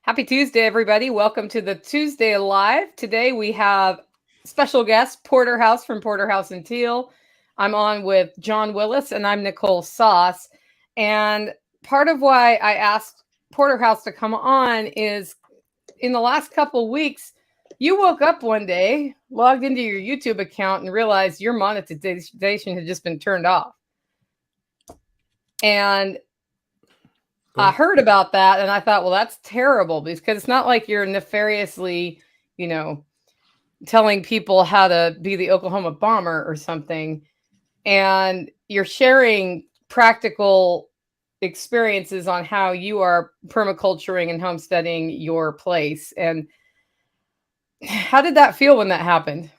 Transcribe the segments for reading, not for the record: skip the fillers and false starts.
Happy Tuesday, everybody. Welcome to the Tuesday Live. Today we have special guest Porterhouse from Porterhouse and Teal. I'm on with John Willis and I'm Nicole Sauce. And part of why I asked Porterhouse to come on is in the last couple weeks, you woke up one day, logged into your YouTube account and realized your monetization had just been turned off. And I heard about that and I thought, well, that's terrible because it's not like you're nefariously, telling people how to be the Oklahoma bomber or something. And you're sharing practical experiences on how you are permaculturing and homesteading your place. And how did that feel when that happened?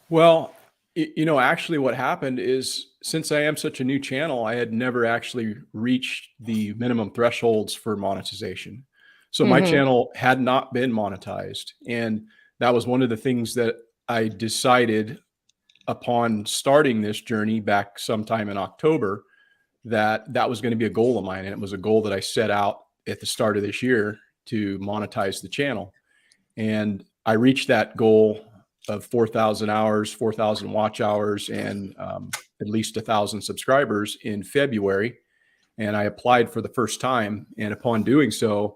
Well, actually what happened is since I am such a new channel, I had never actually reached the minimum thresholds for monetization. So my channel had not been monetized. And that was one of the things that I decided upon starting this journey back sometime in October, that was going to be a goal of mine. And it was a goal that I set out at the start of this year to monetize the channel. And I reached that goal of 4,000 hours, 4,000 watch hours, and at least 1,000 subscribers in February. And I applied for the first time. And upon doing so,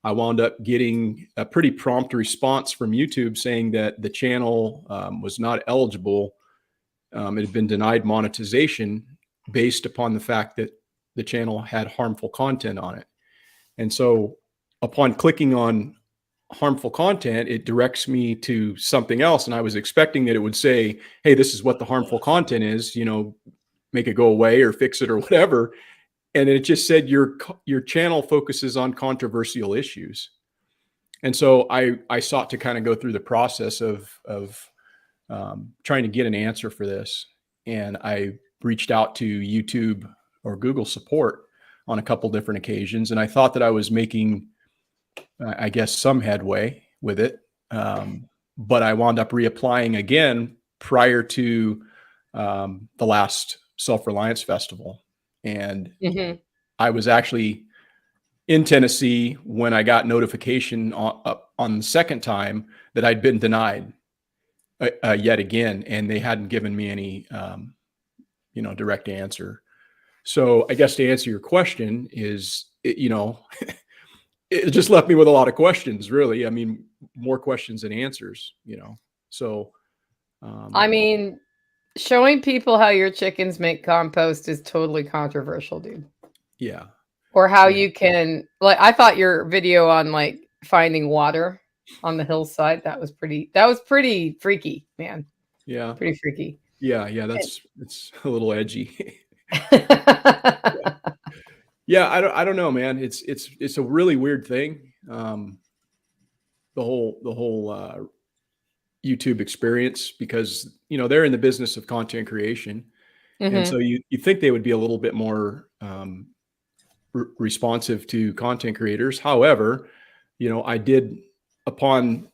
I wound up getting a pretty prompt response from YouTube saying that the channel was not eligible. It had been denied monetization based upon the fact that the channel had harmful content on it. And so upon clicking on harmful content, it directs me to something else. And I was expecting that it would say, hey, this is what the harmful content is, make it go away or fix it or whatever. And it just said your channel focuses on controversial issues. And so I sought to kind of go through the process of trying to get an answer for this. And I reached out to YouTube or Google support on a couple different occasions. And I thought that I was making I guess some headway with it. But I wound up reapplying again prior to the last Self-Reliance Festival. And I was actually in Tennessee when I got notification on the second time that I'd been denied yet again. And they hadn't given me any, direct answer. So I guess to answer your question is, it just left me with a lot of questions, really. I mean, more questions than answers, So, showing people how your chickens make compost is totally controversial, dude. Yeah. Or how you can, I thought your video on finding water on the hillside, that was pretty freaky, man. Yeah. Pretty freaky. Yeah. It's a little edgy. Yeah, I don't know, man. It's a really weird thing. The whole YouTube experience, because they're in the business of content creation, and so you think they would be a little bit more responsive to content creators. However, I did, upon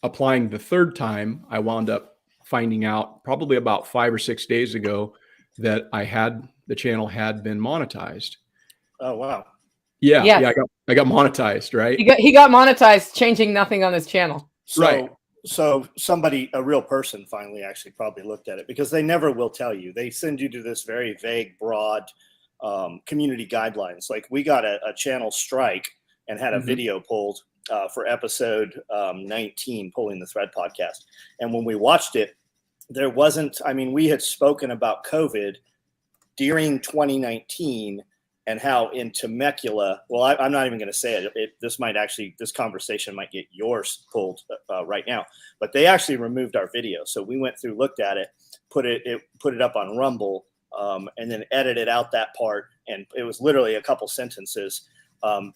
applying the third time, I wound up finding out probably about 5 or 6 days ago that the channel had been monetized. Oh, wow. Yeah. I got monetized, right? He got monetized, changing nothing on his channel. So somebody, a real person, finally actually probably looked at it, because they never will tell you. They send you to this very vague, broad community guidelines. Like, we got a channel strike and had a video pulled for episode 19, Pulling the Thread podcast. And when we watched it, there wasn't, we had spoken about COVID during 2019 and how in Temecula, well, I'm not even going to say it. This conversation might get yours pulled right now, but they actually removed our video. So we went through, looked at it, put it up on Rumble, and then edited out that part. And it was literally a couple sentences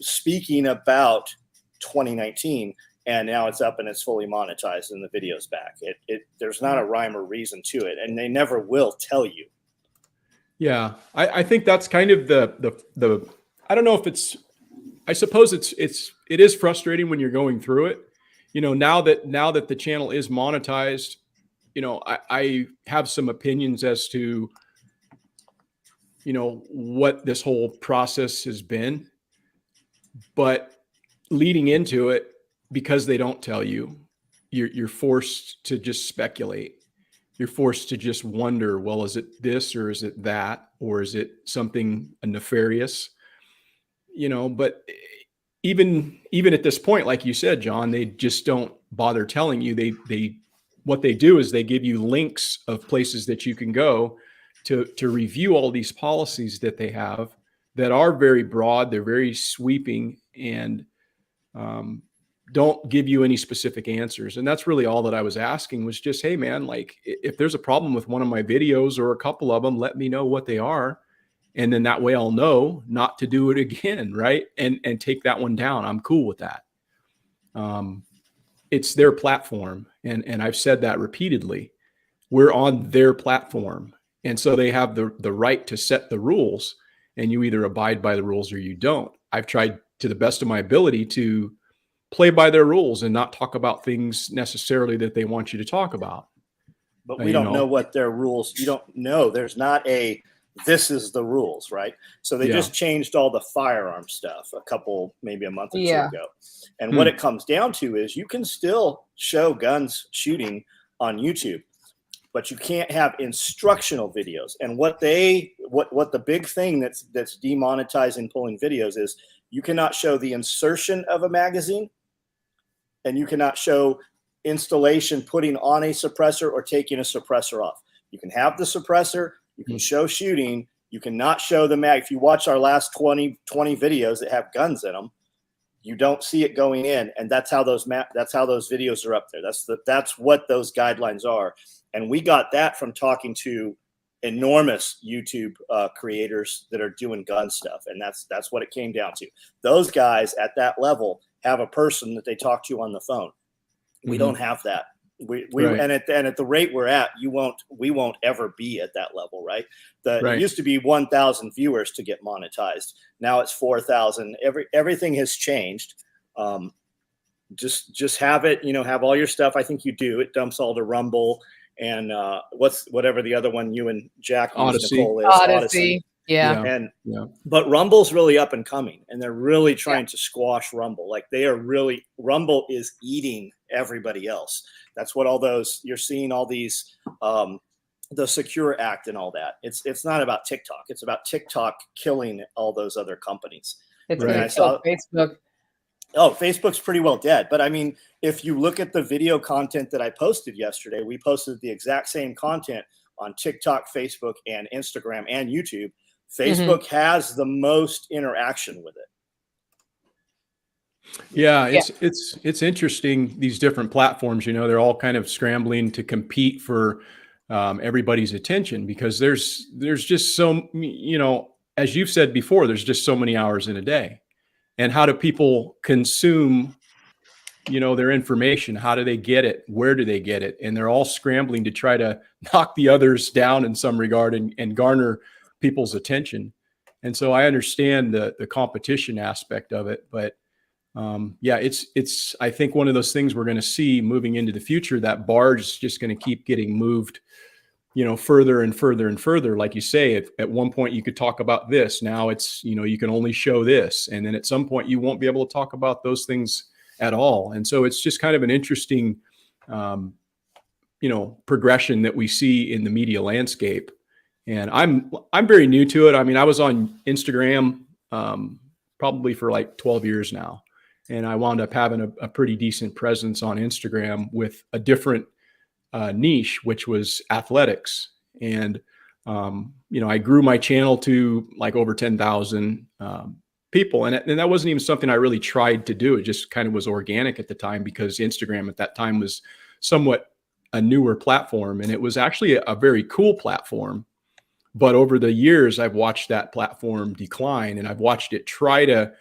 speaking about 2019. And now it's up and it's fully monetized and the video's back. There's not a rhyme or reason to it, and they never will tell you. Yeah, I think that's kind of the I don't know if I suppose it is frustrating when you're going through it. Now that the channel is monetized, I have some opinions as to what this whole process has been. But leading into it, because they don't tell you, you're forced to just speculate. You're forced to just wonder, well, is it this or is it that, or is it something nefarious? But even at this point, like you said, John, they just don't bother telling you. They what they do is they give you links of places that you can go to review all these policies that they have that are very broad, they're very sweeping, and don't give you any specific answers. And that's really all that I was asking, was just, hey man, like if there's a problem with one of my videos or a couple of them, let me know what they are. And then that way I'll know not to do it again. Right. And take that one down. I'm cool with that. It's their platform. And I've said that repeatedly. We're on their platform. And so they have the right to set the rules, and you either abide by the rules or you don't. I've tried to the best of my ability to play by their rules and not talk about things necessarily that they want you to talk about. But we don't know what their rules. You don't know. There's not a, this is the rules, right? So they just changed all the firearm stuff maybe a month or two ago. And what it comes down to is you can still show guns shooting on YouTube, but you can't have instructional videos. And what the big thing that's demonetizing pulling videos is, you cannot show the insertion of a magazine, and you cannot show installation, putting on a suppressor or taking a suppressor off. You can have the suppressor, you can show shooting, you cannot show the mag. If you watch our last 20 videos that have guns in them, you don't see it going in, and that's how those videos are up there. That's what those guidelines are. And we got that from talking to enormous YouTube creators that are doing gun stuff. And that's what it came down to. Those guys at that level have a person that they talk to on the phone. We don't have that. Right. And at the rate we're at, we won't ever be at that level, right? It used to be 1,000 viewers to get monetized. Now it's 4,000. Everything has changed. Just have it, have all your stuff. I think you do. It dumps all to Rumble and whatever the other one you and Jack Odyssey. Nicole is. Odyssey. Yeah. But Rumble's really up and coming, and they're really trying to squash Rumble. Like Rumble is eating everybody else. That's what all those, you're seeing all these, the Secure Act and all that. It's not about TikTok. It's about TikTok killing all those other companies. It's going to kill Facebook. Oh, Facebook's pretty well dead. But I mean, if you look at the video content that I posted yesterday, we posted the exact same content on TikTok, Facebook, and Instagram and YouTube. Facebook has the most interaction with it. Yeah, it's interesting, these different platforms, they're all kind of scrambling to compete for everybody's attention, because there's just so, as you've said before, there's just so many hours in a day. And how do people consume, their information? How do they get it? Where do they get it? And they're all scrambling to try to knock the others down in some regard and garner people's attention. And so I understand the competition aspect of it, but it's I think one of those things we're going to see moving into the future. That bar is just going to keep getting moved, further and further and further. Like you say, at one point you could talk about this. Now it's, you can only show this. And then at some point you won't be able to talk about those things at all. And so it's just kind of an interesting, progression that we see in the media landscape. And I'm very new to it. I mean, I was on Instagram probably for like 12 years now. And I wound up having a pretty decent presence on Instagram with a different niche, which was athletics. And, I grew my channel to like over 10,000 people. And that wasn't even something I really tried to do. It just kind of was organic at the time, because Instagram at that time was somewhat a newer platform. And it was actually a very cool platform. But over the years, I've watched that platform decline, and I've watched it try to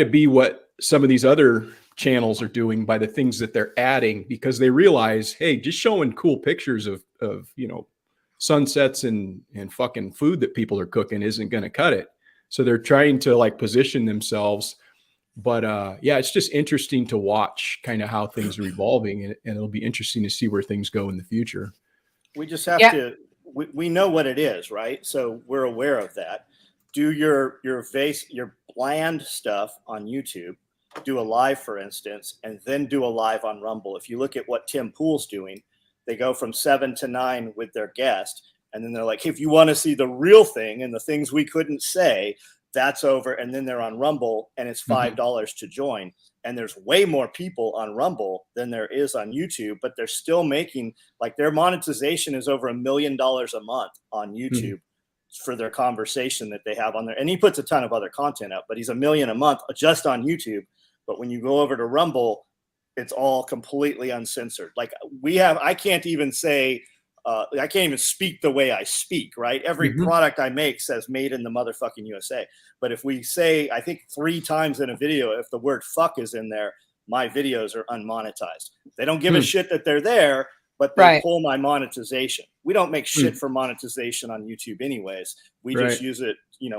be what some of these other channels are doing by the things that they're adding, because they realize, hey, just showing cool pictures of sunsets and fucking food that people are cooking isn't going to cut it. So they're trying to like position themselves. But it's just interesting to watch kind of how things are evolving, and it'll be interesting to see where things go in the future. We just have to. We know what it is, right? So we're aware of that. Do your bland stuff on YouTube, do a live, for instance, and then do a live on Rumble. If you look at what Tim Pool's doing, they go from 7 to 9 with their guest. And then they're like, hey, if you want to see the real thing and the things we couldn't say, that's over. And then they're on Rumble and it's $5 to join. And there's way more people on Rumble than there is on YouTube, but they're still making, like, their monetization is over $1 million a month on YouTube for their conversation that they have on there. And he puts a ton of other content up, but he's $1 million a month just on YouTube. But when you go over to Rumble, it's all completely uncensored. Like, I can't even say, I can't even speak the way I speak, right? Every product I make says made in the motherfucking USA. But if we say, I think 3 times in a video, if the word fuck is in there, my videos are unmonetized. They don't give a shit that they're there, but they pull my monetization. We don't make shit for monetization on YouTube anyways. We just use it,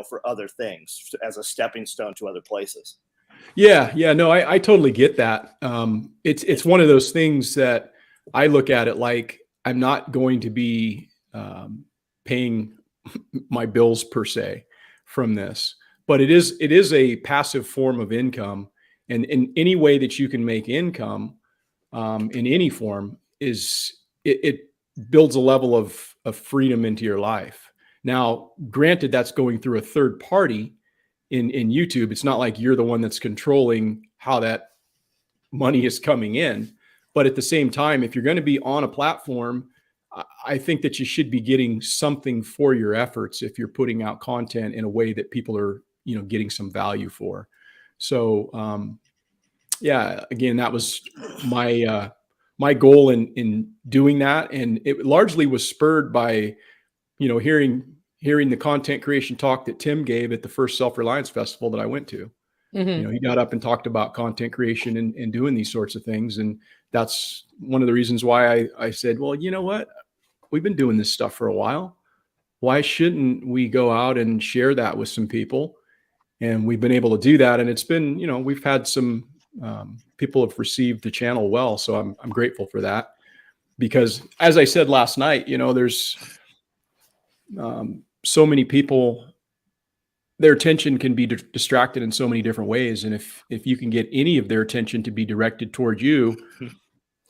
for other things as a stepping stone to other places. Yeah. No, I totally get that. It's one of those things that I look at it like, I'm not going to be paying my bills per se from this, but it is a passive form of income, and in any way that you can make income in any form it builds a level of freedom into your life. Now, granted, that's going through a third party in YouTube. It's not like you're the one that's controlling how that money is coming in. But at the same time, if you're going to be on a platform, I think that you should be getting something for your efforts if you're putting out content in a way that people are, getting some value for. So, again, that was my goal in doing that. And it largely was spurred by, hearing the content creation talk that Tim gave at the first Self-Reliance Festival that I went to. He got up and talked about content creation and doing these sorts of things. And that's one of the reasons why I said, well, you know what? We've been doing this stuff for a while. Why shouldn't we go out and share that with some people? And we've been able to do that. And it's been, we've had some people have received the channel well. So I'm grateful for that, because as I said last night, there's so many people, their attention can be distracted in so many different ways. And if you can get any of their attention to be directed toward you,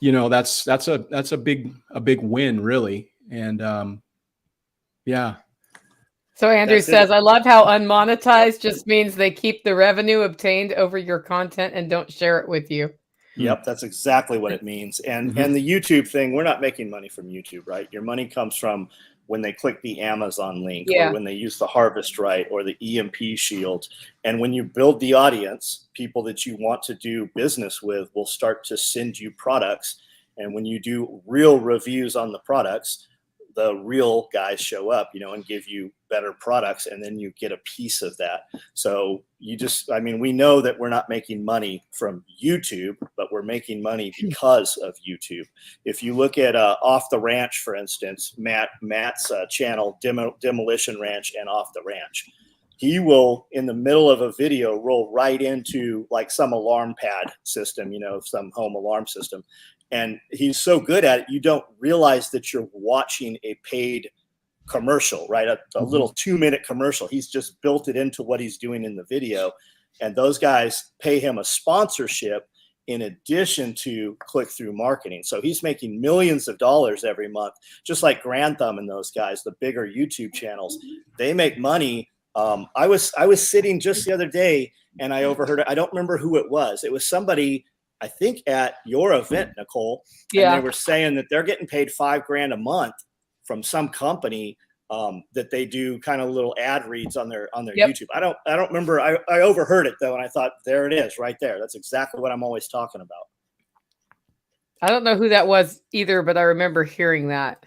that's a big win, really. And yeah. So Andrew says, I love how unmonetized just means they keep the revenue obtained over your content and don't share it with you. Yep, that's exactly what it means. And the YouTube thing, we're not making money from YouTube, right? Your money comes from when they click the Amazon link, or when they use the Harvest Right or the EMP Shield. And when you build the audience, people that you want to do business with will start to send you products. And when you do real reviews on the products, the real guys show up, and give you better products, and then you get a piece of that. So we know that we're not making money from YouTube, but we're making money because of YouTube. If you look at Off the Ranch, for instance, Matt's channel, Demolition Ranch and Off the Ranch, he will, in the middle of a video, roll right into like some alarm pad system, some home alarm system. And he's so good at it, you don't realize that you're watching a paid commercial, right? A little 2-minute commercial. He's just built it into what he's doing in the video. And those guys pay him a sponsorship in addition to click-through marketing. So he's making millions of dollars every month, just like Grand Thumb and those guys, the bigger YouTube channels. They make money. I was sitting just the other day and I overheard it. I don't remember who it was. It was somebody, I think, at your event, Nicole. Yeah. And they were saying that they're getting paid $5,000 a month from some company that they do kind of little ad reads on their YouTube. I don't remember. I overheard it though, and I thought, there it is, right there. That's exactly what I'm always talking about. I don't know who that was either, but I remember hearing that.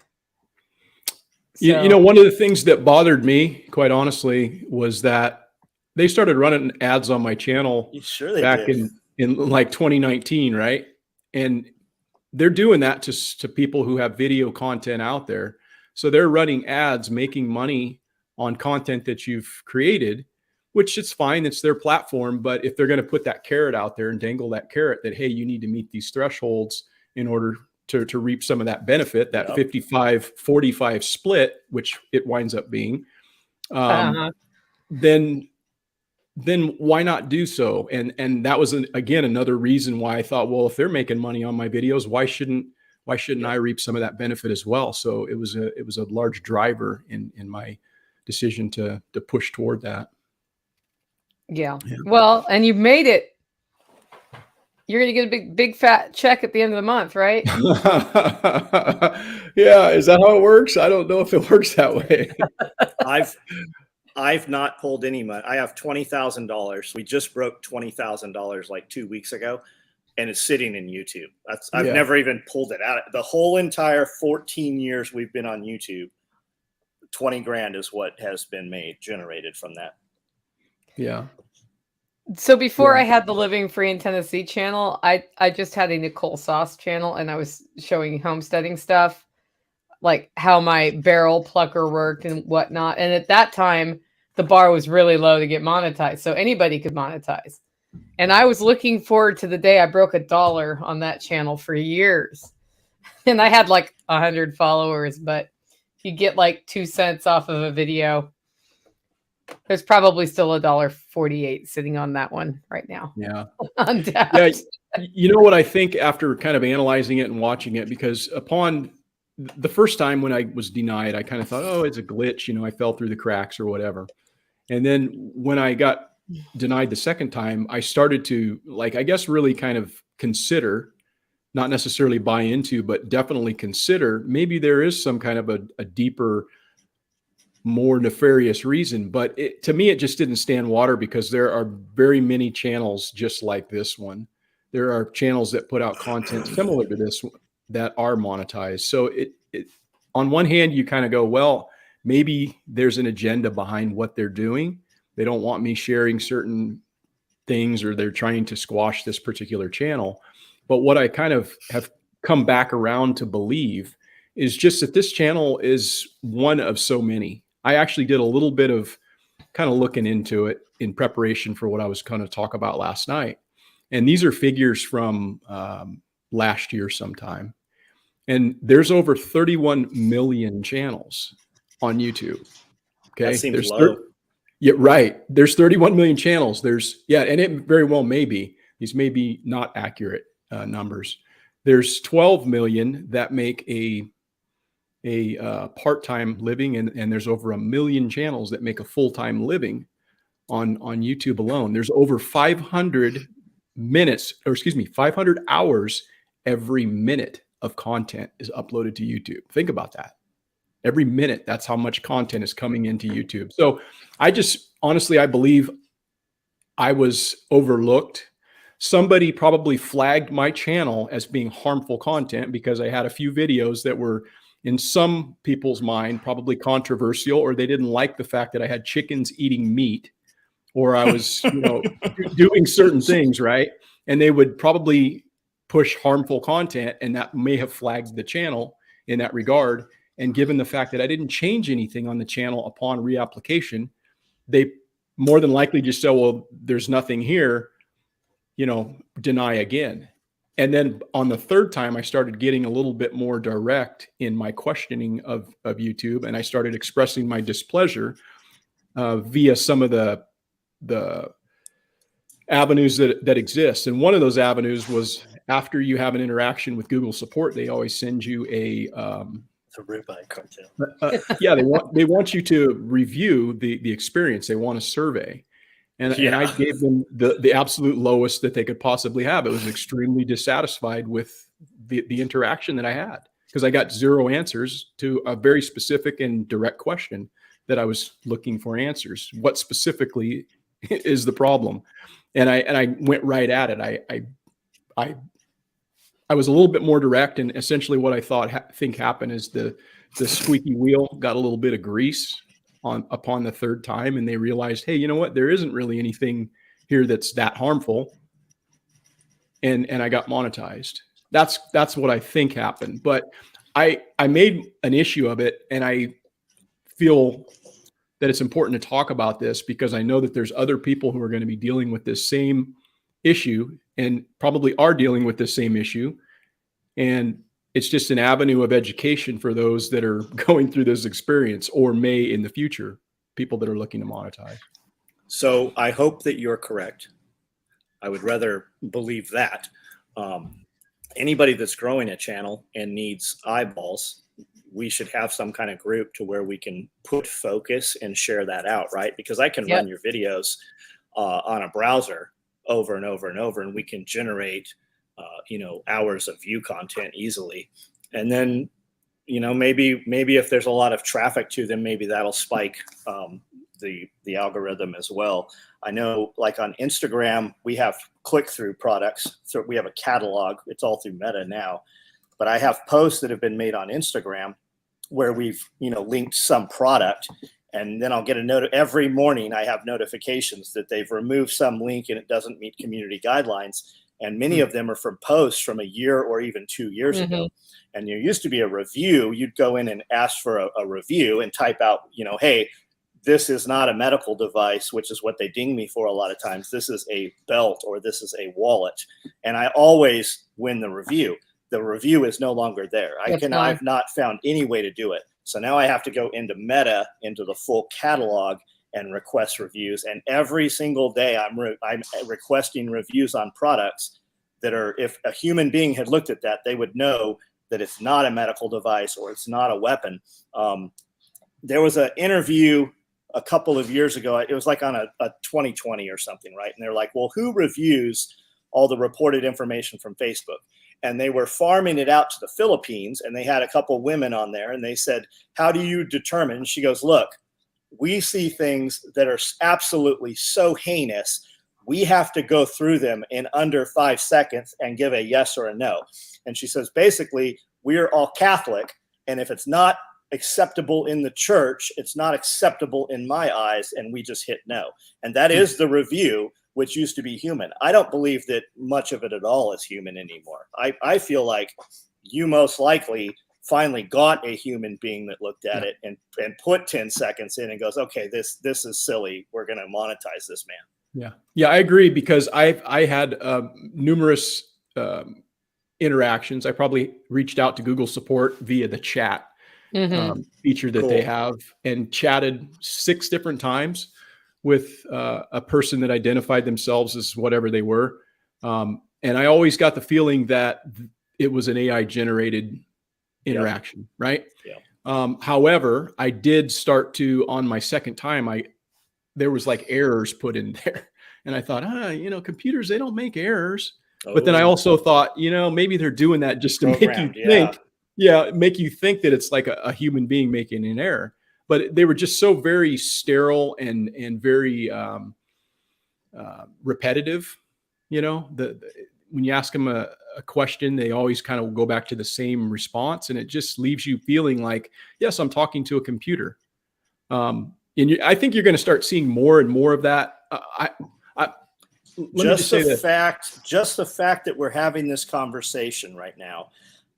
So. One of the things that bothered me, quite honestly, was that they started running ads on my channel back in like 2019, right? And they're doing that to people who have video content out there. So they're running ads, making money on content that you've created, which is fine. It's their platform. But if they're going to put that carrot out there and dangle that carrot that, hey, you need to meet these thresholds in order to reap some of that benefit, that 55-45 split, which it winds up being, then then why not do so? And that was again another reason why I thought, well, if they're making money on my videos, why shouldn't I reap some of that benefit as well? So it was a large driver in my decision to push toward that. Yeah. Well, and you've made it. You're going to get a big fat check at the end of the month, right? Yeah. Is that how it works? I don't know if it works that way. I've not pulled any money. I have $20,000. We just broke $20,000 like 2 weeks ago, and it's sitting in YouTube. I've never even pulled it out. The whole entire 14 years we've been on YouTube, 20 grand is what has been generated from that. Yeah. So before I had the Living Free in Tennessee channel, I just had a Nicole Sauce channel, and I was showing homesteading stuff, like how my barrel plucker worked and whatnot. And at that time, the bar was really low to get monetized, so anybody could monetize. And I was looking forward to the day I broke $1 on that channel for years. And I had like 100 followers, but you get like 2 cents off of a video. There's probably still $1.48 sitting on that one right now. Yeah. Untapped. Yeah. You know what I think after kind of analyzing it and watching it, because upon the first time when I was denied, I kind of thought, oh, it's a glitch. You know, I fell through the cracks or whatever. And then when I got denied the second time, I started to, like, I guess really kind of consider, not necessarily buy into, but definitely consider maybe there is some kind of a deeper, more nefarious reason. But to me, it just didn't stand water, because there are very many channels just like this one. There are channels that put out content similar to this one that are monetized. So it on one hand, you kind of go, well, maybe there's an agenda behind what they're doing. They don't want me sharing certain things, or they're trying to squash this particular channel. But what I kind of have come back around to believe is just that this channel is one of so many. I actually did a little bit of kind of looking into it in preparation for what I was going to talk about last night. And these are figures from last year sometime. And there's over 31 million channels on YouTube. Okay. That seems low. Yeah, right. There's 31 million channels. And it very well may be. These may be not accurate numbers. There's 12 million that make a part-time living, and there's over 1 million channels that make a full-time living on YouTube alone. There's over 500 hours every minute of content is uploaded to YouTube. Think about that. Every minute, that's how much content is coming into YouTube. So I believe I was overlooked. Somebody probably flagged my channel as being harmful content because I had a few videos that were, in some people's mind, probably controversial, or they didn't like the fact that I had chickens eating meat, or I was, doing certain things, right? And they would probably push harmful content, and that may have flagged the channel in that regard. And given the fact that I didn't change anything on the channel upon reapplication, they more than likely just say, well, there's nothing here, deny again. And then on the third time, I started getting a little bit more direct in my questioning of YouTube, and I started expressing my displeasure via some of the avenues that exist. And one of those avenues was, after you have an interaction with Google support, they always send you a ribeye cartel. They want you to review the experience. They want a survey. And I gave them the absolute lowest that they could possibly have. It was extremely dissatisfied with the interaction that I had, because I got zero answers to a very specific and direct question that I was looking for answers. What specifically is the problem? And I went right at it. I was a little bit more direct, and essentially what I think happened is the squeaky wheel got a little bit of grease upon the third time, and they realized, hey, you know what? There isn't really anything here that's that harmful, and I got monetized. That's what I think happened. But I made an issue of it, and I feel that it's important to talk about this, because I know that there's other people who are going to be dealing with this same issue, and probably are dealing with this same issue. And it's just an avenue of education for those that are going through this experience, or may in the future, people that are looking to monetize. So I hope that you're correct. I would rather believe that. Anybody that's growing a channel and needs eyeballs, we should have some kind of group to where we can put focus and share that out, right? Because I can run your videos on a browser over and over and over, and we can generate, hours of view content easily. And then, maybe if there's a lot of traffic to them, maybe that'll spike the algorithm as well. I know, like on Instagram, we have click-through products. So we have a catalog. It's all through Meta now. But I have posts that have been made on Instagram where we've, linked some product. And then I'll get a note every morning. I have notifications that they've removed some link and it doesn't meet community guidelines. And many of them are from posts from a year or even 2 years ago. And there used to be a review. You'd go in and ask for a review and type out, hey, this is not a medical device, which is what they ding me for a lot of times. This is a belt or this is a wallet. And I always win the review. The review is no longer there. I've not found any way to do it. So now I have to go into Meta, into the full catalog, and request reviews. And every single day I'm requesting reviews on products that are, if a human being had looked at that, they would know that it's not a medical device or it's not a weapon. There was an interview a couple of years ago. It was like on a 2020 or something, right? And they're like, well, who reviews all the reported information from Facebook? And they were farming it out to the Philippines, and they had a couple women on there, and they said, how do you determine? And she goes, look, we see things that are absolutely so heinous, we have to go through them in under 5 seconds and give a yes or a no. And she says, basically, we're all Catholic, and if it's not acceptable in the church, it's not acceptable in my eyes, and we just hit no. And that is the review, which used to be human. I don't believe that much of it at all is human anymore. I feel like you most likely finally got a human being that looked at it and put 10 seconds in and goes, okay, this is silly. We're going to monetize this, man. Yeah, I agree, because I had numerous interactions. I probably reached out to Google support via the chat feature that they have, and chatted 6 different times with a person that identified themselves as whatever they were. And I always got the feeling that it was an AI generated interaction, right? Yeah. However, I did start to, on my second time, there was like errors put in there. And I thought, computers, they don't make errors. But then I also thought, maybe they're doing that just to make you think, make you think that it's like a human being making an error. But they were just so very sterile and very repetitive. When you ask them a question, they always kind of go back to the same response, and it just leaves you feeling like, yes, I'm talking to a computer. And I think you're going to start seeing more and more of that. Just the fact that we're having this conversation right now,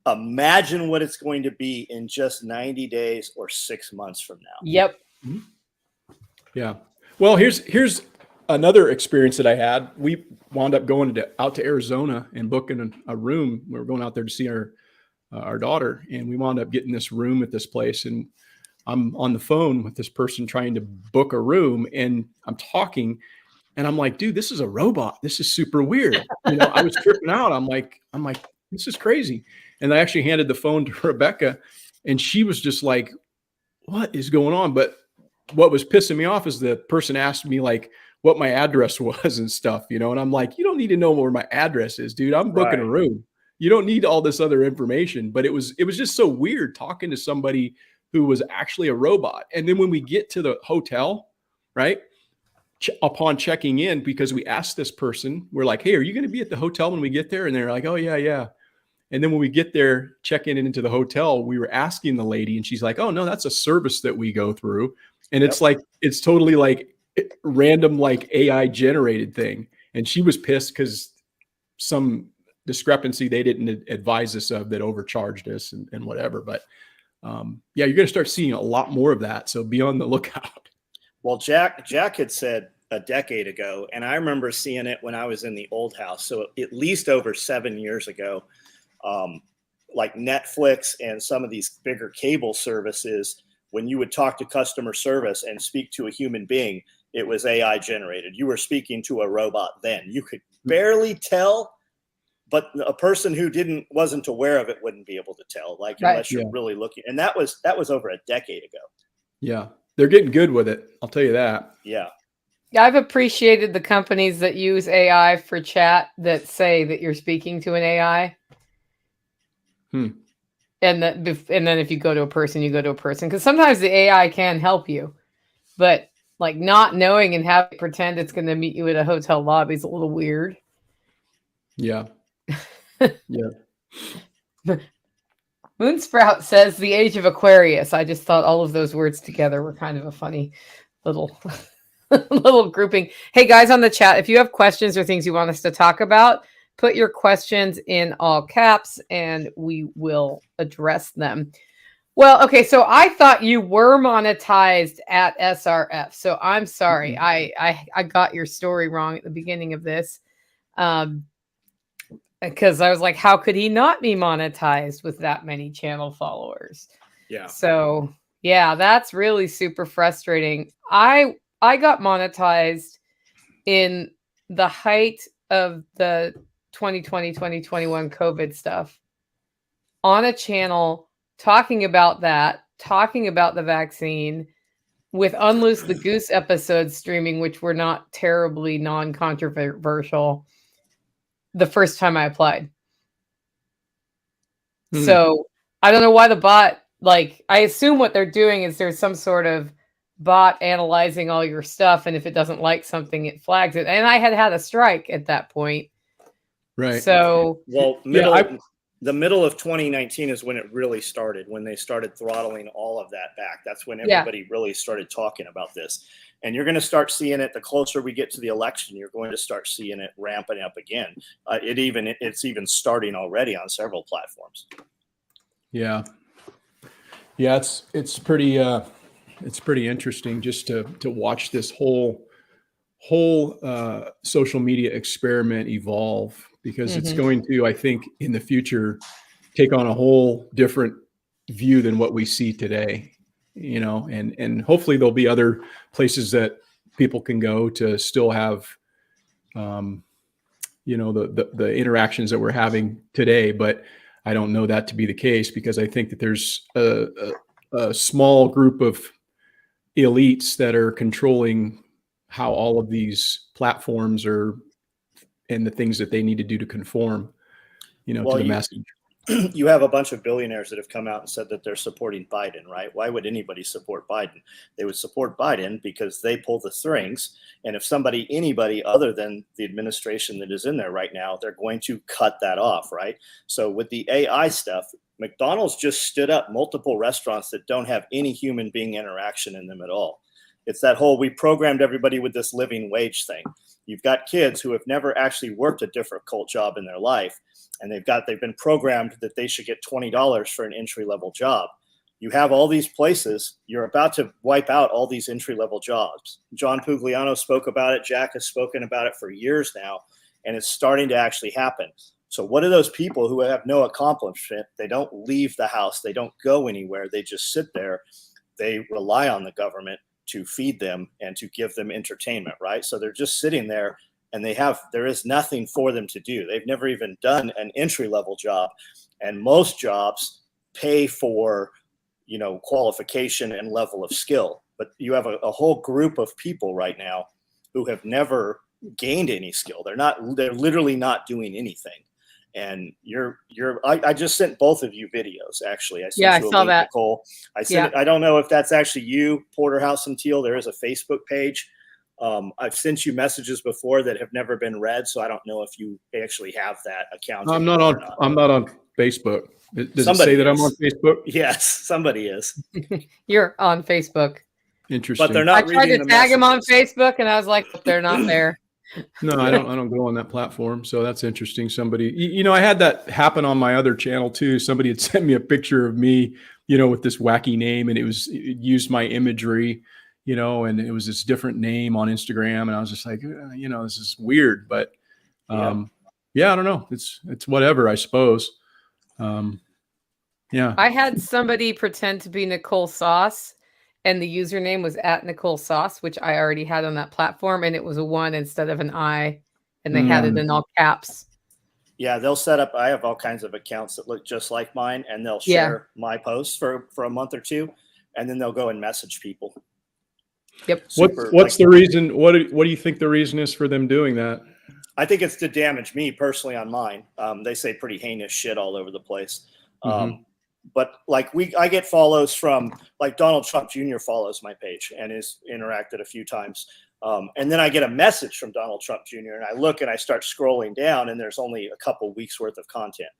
imagine what it's going to be in just 90 days or 6 months from now. Yep. Yeah. Well, here's another experience that I had. We wound up going out to Arizona and booking a room. We were going out there to see our daughter, and we wound up getting this room at this place. And I'm on the phone with this person trying to book a room, and I'm talking, and I'm like, dude, this is a robot. This is super weird. I was tripping out. I'm like, this is crazy. And I actually handed the phone to Rebecca, and she was just like, what is going on? But what was pissing me off is the person asked me like what my address was and stuff, and I'm like, you don't need to know where my address is, dude. I'm booking a room. You don't need all this other information. But it was just so weird talking to somebody who was actually a robot. And then when we get to the hotel, right, upon checking in, because we asked this person, we're like, hey, are you going to be at the hotel when we get there? And they're like, oh, yeah. And then when we get there, checking into the hotel, we were asking the lady, and she's like, oh, no, that's a service that we go through. And it's like, it's totally like random, like AI generated thing. And she was pissed because some discrepancy they didn't advise us of that overcharged us and whatever. But you're going to start seeing a lot more of that. So be on the lookout. Well, Jack had said a decade ago, and I remember seeing it when I was in the old house. So at least over 7 years ago, like Netflix and some of these bigger cable services, when you would talk to customer service and speak to a human being, it was AI generated. You were speaking to a robot then. You could barely tell, but a person who wasn't aware of it wouldn't be able to tell, like, unless you're really looking. And that was over a decade ago. Yeah. They're getting good with it. I'll tell you that. Yeah. I've appreciated the companies that use AI for chat that say that you're speaking to an AI. And then if you go to a person, you go to a person. Because sometimes the AI can help you. But like not knowing and having to pretend it's going to meet you at a hotel lobby is a little weird. Yeah. Yeah. Moonsprout says the age of Aquarius. I just thought all of those words together were kind of a funny little little grouping. Hey guys on the chat, if you have questions or things you want us to talk about, put your questions in all caps and we will address them. Well, okay, so I thought you were monetized at SRF. So I'm sorry. I got your story wrong at the beginning of this. Because I was like, how could he not be monetized with that many channel followers? Yeah. So yeah, that's really super frustrating. I got monetized in the height of the 2020, 2021 COVID stuff on a channel talking about the vaccine with Unloose the Goose episodes streaming, which were not terribly non-controversial the first time I applied. So I don't know why the bot, like, I assume what they're doing is there's some sort of bot analyzing all your stuff. And if it doesn't like something, it flags it. And I had a strike at that point. Right. So, well, the middle of 2019 is when it really started, when they started throttling all of that back. That's when everybody really started talking about this. And you're going to start seeing it the closer we get to the election. You're going to start seeing it ramping up again. It's even starting already on several platforms. Yeah. Yeah. It's pretty interesting just to watch this whole social media experiment evolve, because it's going to, I think, in the future, take on a whole different view than what we see today, and hopefully there'll be other places that people can go to still have, the interactions that we're having today. But I don't know that to be the case, because I think that there's a small group of elites that are controlling how all of these platforms are and the things that they need to do to conform, to the message. You have a bunch of billionaires that have come out and said that they're supporting Biden, right? Why would anybody support Biden? They would support Biden because they pull the strings. And if anybody other than the administration that is in there right now, they're going to cut that off, right? So with the AI stuff, McDonald's just stood up multiple restaurants that don't have any human being interaction in them at all. It's that whole, we programmed everybody with this living wage thing. You've got kids who have never actually worked a difficult job in their life, and they've been programmed that they should get $20 for an entry-level job. You have all these places, you're about to wipe out all these entry-level jobs. John Pugliano spoke about it. Jack has spoken about it for years now, and it's starting to actually happen. So what are those people who have no accomplishment? They don't leave the house. They don't go anywhere. They just sit there. They rely on the government to feed them and to give them entertainment, right? So they're just sitting there, and there is nothing for them to do. They've never even done an entry-level job. And most jobs pay for, qualification and level of skill. But you have a whole group of people right now who have never gained any skill. They're literally not doing anything. And I just sent both of you videos, actually. I sent you a saw link, that. Nicole. I sent it. I don't know if that's actually you, Porterhouse and Teal. There is a Facebook page. I've sent you messages before that have never been read, so I don't know if you actually have that account. I'm not on Facebook. Does it say that I'm on Facebook? Yes, somebody is. You're on Facebook. Interesting. But they're not. I tried to tag him on Facebook, and I was like, they're not there. No, I don't go on that platform. So that's interesting. Somebody, I had that happen on my other channel too. Somebody had sent me a picture of me, with this wacky name, and it used my imagery, and it was this different name on Instagram. And I was just like, this is weird, but, I don't know. It's whatever, I suppose. Yeah. I had somebody pretend to be Nicole Sauce, and the username was at Nicole Sauce, which I already had on that platform, and it was a 1 instead of an I, and they had it in all caps. Yeah, they'll set up. I have all kinds of accounts that look just like mine, and they'll share my posts for a month or two, and then they'll go and message people. Yep. What's the reason? What do you think the reason is for them doing that? I think it's to damage me personally on mine. They say pretty heinous shit all over the place. But like I get follows from, like, Donald Trump Jr. follows my page and has interacted a few times. And then I get a message from Donald Trump Jr. and I look and I start scrolling down and there's only a couple weeks worth of content.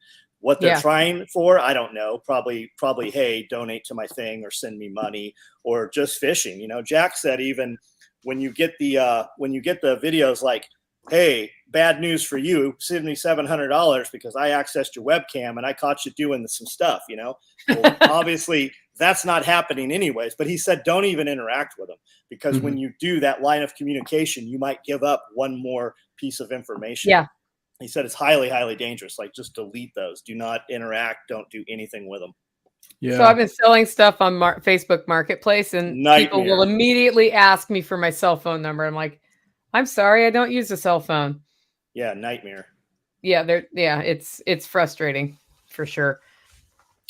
What they're trying for, I don't know. Probably, hey, donate to my thing or send me money, or just phishing. You know, Jack said even when you get the videos like, hey, bad news for you, send me $700 because I accessed your webcam and I caught you doing some stuff, you know. Well, obviously that's not happening anyways, but he said don't even interact with them, because when you do that line of communication, you might give up one more piece of information. Yeah. He said it's highly, highly dangerous. Like, just delete those. Do not interact. Don't do anything with them. Yeah. So I've been selling stuff on Facebook Marketplace, and people will immediately ask me for my cell phone number. I'm like, I'm sorry, I don't use a cell phone. Yeah, nightmare. Yeah, it's frustrating for sure.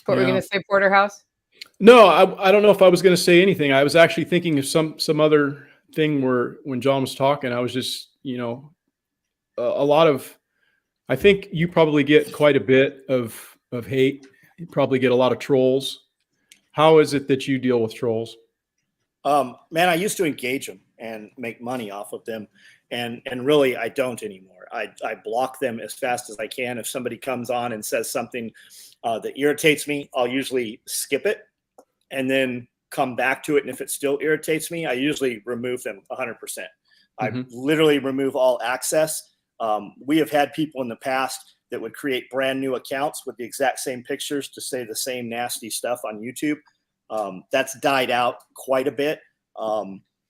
What were you going to say, Porterhouse? No, I don't know if I was going to say anything. I was actually thinking of some other thing where when John was talking, I was just, you know, a lot of, I think you probably get quite a bit of hate. You probably get a lot of trolls. How is it that you deal with trolls? Man, I used to engage them and make money off of them. And really, I don't anymore. I block them as fast as I can. If somebody comes on and says something that irritates me, I'll usually skip it and then come back to it. And if it still irritates me, I usually remove them 100%. I literally remove all access. We have had people in the past that would create brand new accounts with the exact same pictures to say the same nasty stuff on YouTube. That's died out quite a bit.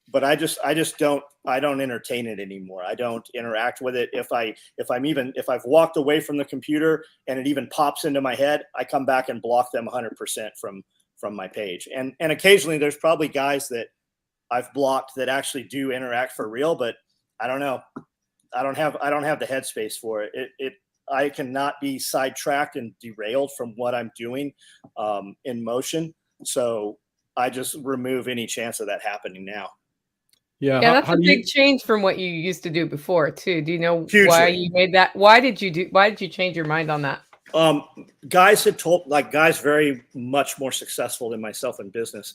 But I don't entertain it anymore. I don't interact with it. If I've walked away from the computer and it even pops into my head, I come back and block them 100% from my page. And occasionally there's probably guys that I've blocked that actually do interact for real, but I don't know. I don't have the headspace for it. I cannot be sidetracked and derailed from what I'm doing in motion. So I just remove any chance of that happening now. Yeah, that's a big change from what you used to do before too. Do you know why you made that? Why did you change your mind on that? Guys had told, like, guys very much more successful than myself in business,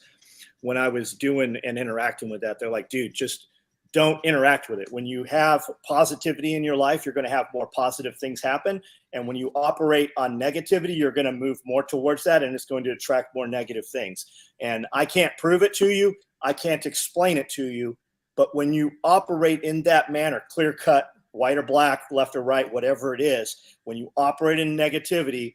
when I was doing and interacting with that, they're like, dude, just don't interact with it. When you have positivity in your life, you're going to have more positive things happen. And when you operate on negativity, you're going to move more towards that, and it's going to attract more negative things. And I can't prove it to you. I can't explain it to you. But when you operate in that manner, clear cut, white or black, left or right, whatever it is, when you operate in negativity,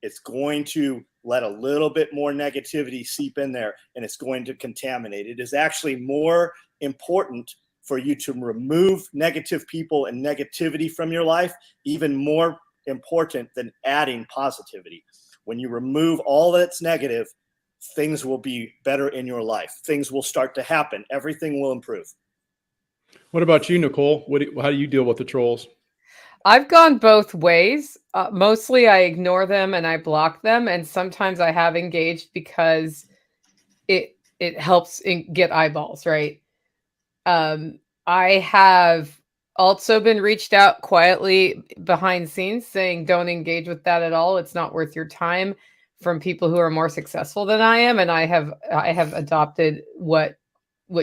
it's going to let a little bit more negativity seep in there, and it's going to contaminate. It is actually more important for you to remove negative people and negativity from your life, even more important than adding positivity. When you remove all that's negative, things will be better in your life. Things will start to happen. Everything will improve. What about you, Nicole? How do you deal with the trolls? I've gone both ways. Mostly I ignore them and I block them. And sometimes I have engaged because it helps get eyeballs, right? I have also been reached out quietly behind scenes saying, don't engage with that at all. It's not worth your time, from people who are more successful than I am. And I have adopted what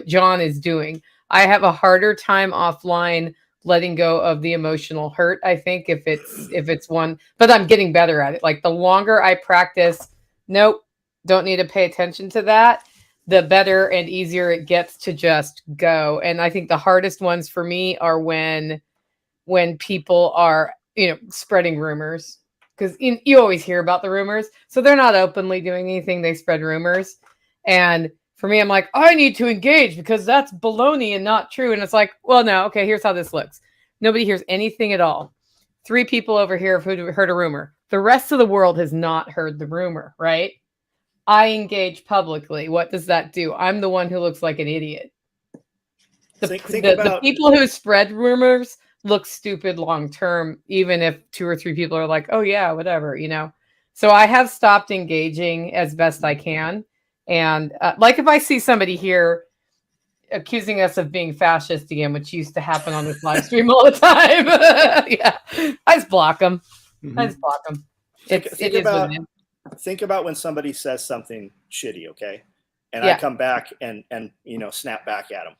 John is doing. I have a harder time offline letting go of the emotional hurt, I think, if it's one, but I'm getting better at it. Like, the longer I practice, nope, don't need to pay attention to that, the better and easier it gets to just go. And I think the hardest ones for me are when people are, spreading rumors, because you always hear about the rumors. So they're not openly doing anything. They spread rumors. And for me, I'm like, I need to engage because that's baloney and not true. And it's like, well, no, okay, here's how this looks. Nobody hears anything at all. 3 people over here have heard a rumor. The rest of the world has not heard the rumor, right? I engage publicly. What does that do? I'm the one who looks like an idiot. The people who spread rumors look stupid long term, even if 2 or 3 people are like, oh yeah, whatever, you know. So I have stopped engaging as best I can. And like if I see somebody here accusing us of being fascist again, which used to happen on this live stream all the time, yeah, I just block them. I just block them. Think about when somebody says something shitty, okay? And I come back and you know, snap back at them.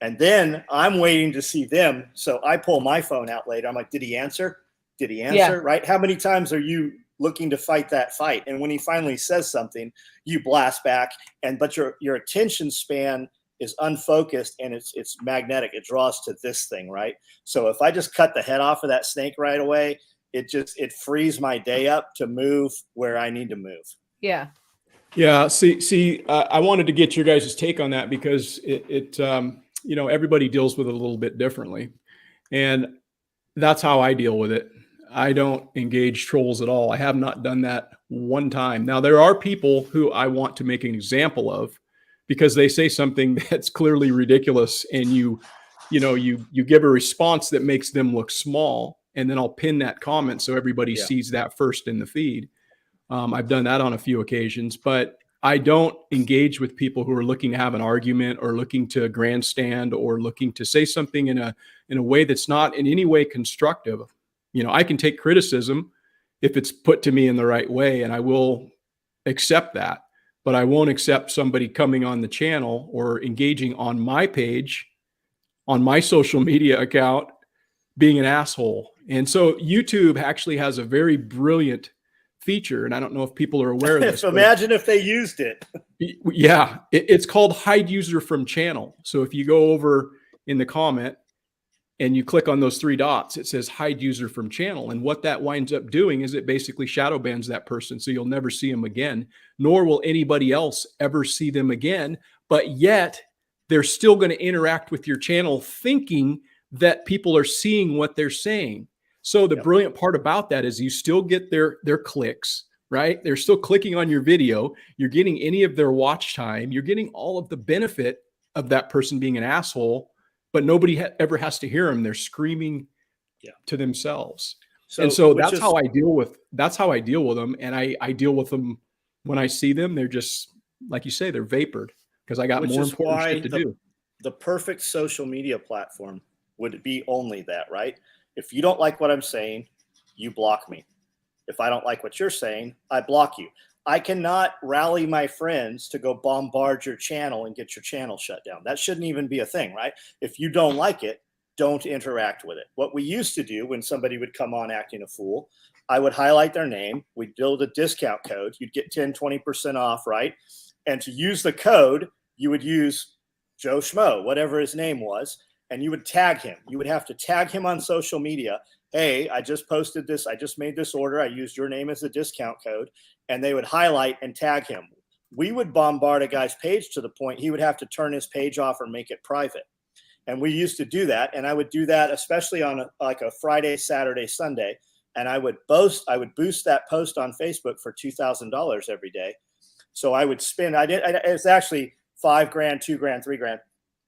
And then I'm waiting to see them. So I pull my phone out later. I'm like, did he answer? Did he answer? Yeah. Right? How many times are you looking to fight that fight? And when he finally says something, you blast back. But your attention span is unfocused and it's magnetic. It draws to this thing, right? So if I just cut the head off of that snake right away, it frees my day up to move where I need to move. Yeah. Yeah. See, I wanted to get your guys' take on that because you know, everybody deals with it a little bit differently. And that's how I deal with it. I don't engage trolls at all. I have not done that one time. Now, there are people who I want to make an example of because they say something that's clearly ridiculous and you give a response that makes them look small. And then I'll pin that comment so everybody sees that first in the feed. I've done that on a few occasions, but I don't engage with people who are looking to have an argument or looking to grandstand or looking to say something in a way that's not in any way constructive. You know, I can take criticism if it's put to me in the right way, and I will accept that, but I won't accept somebody coming on the channel or engaging on my page, on my social media account, being an asshole. And so YouTube actually has a very brilliant feature, and I don't know if people are aware of this. Imagine if they used it. Yeah, it's called hide user from channel. So if you go over in the comment and you click on those 3 dots, it says hide user from channel. And what that winds up doing is it basically shadow bans that person. So you'll never see them again, nor will anybody else ever see them again. But yet they're still going to interact with your channel thinking that people are seeing what they're saying. So the brilliant part about that is you still get their clicks, right? They're still clicking on your video. You're getting any of their watch time. You're getting all of the benefit of that person being an asshole, but nobody ever has to hear them. They're screaming to themselves. So that's how I deal with them. And I deal with them when I see them. They're just, like you say, they're vapored because I got more important shit to do. The perfect social media platform would be only that, right? If you don't like what I'm saying, you block me. If I don't like what you're saying, I block you. I cannot rally my friends to go bombard your channel and get your channel shut down. That shouldn't even be a thing, right? If you don't like it, don't interact with it. What we used to do when somebody would come on acting a fool, I would highlight their name. We'd build a discount code. You'd get 10, 20% off, right? And to use the code, you would use Joe Schmo, whatever his name was, and you would tag him. You would have to tag him on social media. Hey, I just posted this. I just made this order. I used your name as a discount code. And they would highlight and tag him. We would bombard a guy's page to the point he would have to turn his page off or make it private. And we used to do that. And I would do that, especially on a Friday, Saturday, Sunday. And I would boost that post on Facebook for $2,000 every day. So I would spend, it's actually $5,000, $2,000, $3,000.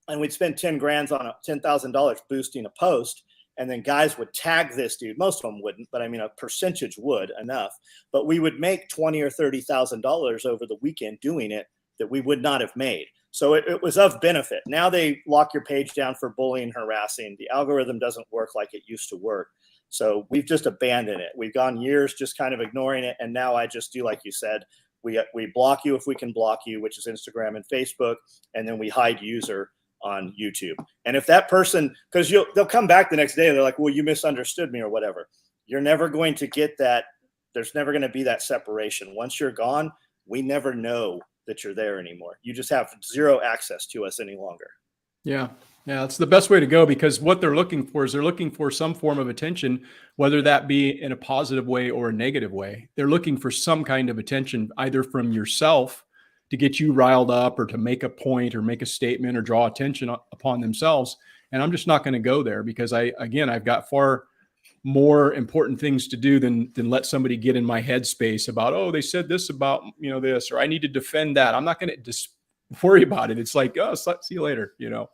And we'd spend $10,000 boosting a post. And then guys would tag this dude. Most of them wouldn't, but I mean, a percentage would enough. But we would make $20,000 or $30,000 over the weekend doing it that we would not have made. So it was of benefit. Now they lock your page down for bullying, harassing. The algorithm doesn't work like it used to work. So we've just abandoned it. We've gone years just kind of ignoring it. And now I just do, like you said, we block you if we can block you, which is Instagram and Facebook. And then we hide user on YouTube. And if that person, because they'll come back the next day and they're like, well, you misunderstood me or whatever. You're never going to get that. There's never going to be that separation. Once you're gone, we never know that you're there anymore. You just have zero access to us any longer. Yeah. It's the best way to go, because what they're looking for is they're looking for some form of attention, whether that be in a positive way or a negative way. They're looking for some kind of attention, either from yourself to get you riled up or to make a point or make a statement or draw attention upon themselves. And I'm just not going to go there because I've got far more important things to do than let somebody get in my headspace about, oh, they said this about, you know, this, or I need to defend that. I'm not going to just worry about it. It's like, oh, see you later, you know?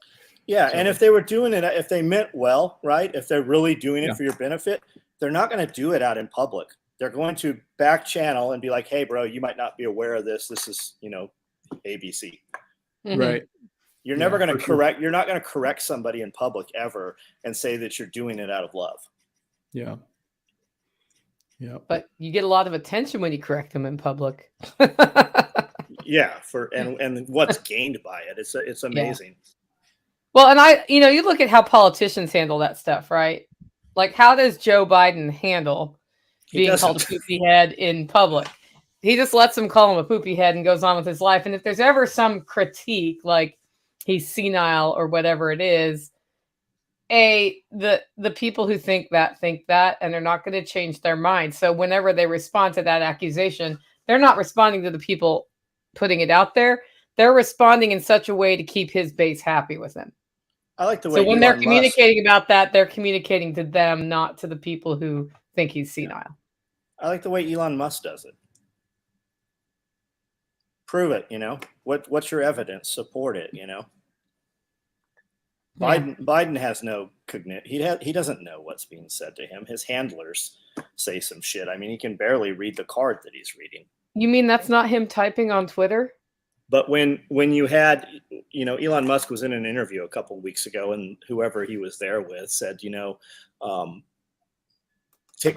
Yeah. So, and if they were doing it, if they meant well, right, if they're really doing it for your benefit, they're not going to do it out in public. They're going to back channel and be like, hey, bro, you might not be aware of this. This is, you know, ABC. right. You're never going to correct. You're not going to correct somebody in public ever and say that you're doing it out of love. Yeah. Yeah. But you get a lot of attention when you correct them in public. Yeah. And what's gained by it. It's amazing. Yeah. Well, and you look at how politicians handle that stuff, right? Like, how does Joe Biden handle being called a poopy head in public? He just lets them call him a poopy head and goes on with his life. And if there's ever some critique, like he's senile or whatever it is, the people who think that, and they're not going to change their mind. So whenever they respond to that accusation, they're not responding to the people putting it out there. They're responding in such a way to keep his base happy with him. I like the way. So when they're communicating about that, they're communicating to them, not to the people who think he's senile. I like the way Elon Musk does it. Prove it, you know. What's your evidence? Support it, you know. Biden has no cognition. He doesn't know what's being said to him. His handlers say some shit. I mean, he can barely read the card that he's reading. You mean that's not him typing on Twitter? But when you had, you know, Elon Musk was in an interview a couple of weeks ago, and whoever he was there with said, you know,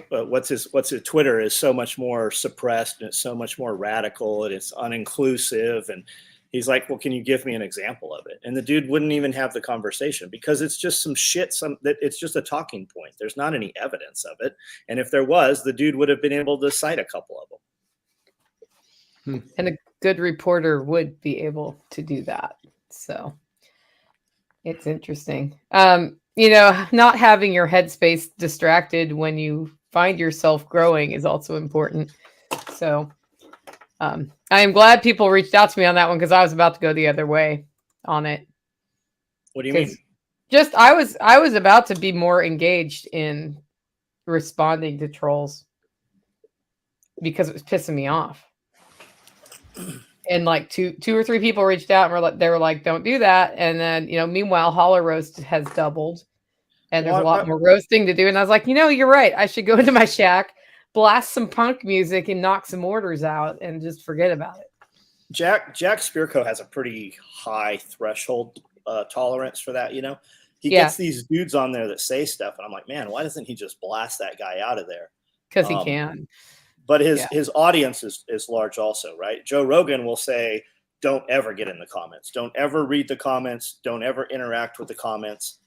what's his Twitter is so much more suppressed and it's so much more radical and it's uninclusive. And he's like, well, can you give me an example of it? And the dude wouldn't even have the conversation because it's just some shit. It's just a talking point. There's not any evidence of it. And if there was, the dude would have been able to cite a couple of them. And a good reporter would be able to do that. So it's interesting. You know, not having your headspace distracted when you find yourself growing is also important. So I am glad people reached out to me on that one because I was about to go the other way on it. What do you mean? Just I was about to be more engaged in responding to trolls because it was pissing me off. And like two or three people reached out and they were like, don't do that. And then, you know, meanwhile, Holler Roast has doubled and there's a lot more roasting to do. And I was like, you know, you're right. I should go into my shack, blast some punk music and knock some orders out and just forget about it. Jack Spirko has a pretty high threshold tolerance for that. You know, he gets these dudes on there that say stuff. And I'm like, man, why doesn't he just blast that guy out of there? Because he can. But his audience is large also, right? Joe Rogan will say, don't ever get in the comments. Don't ever read the comments. Don't ever interact with the comments.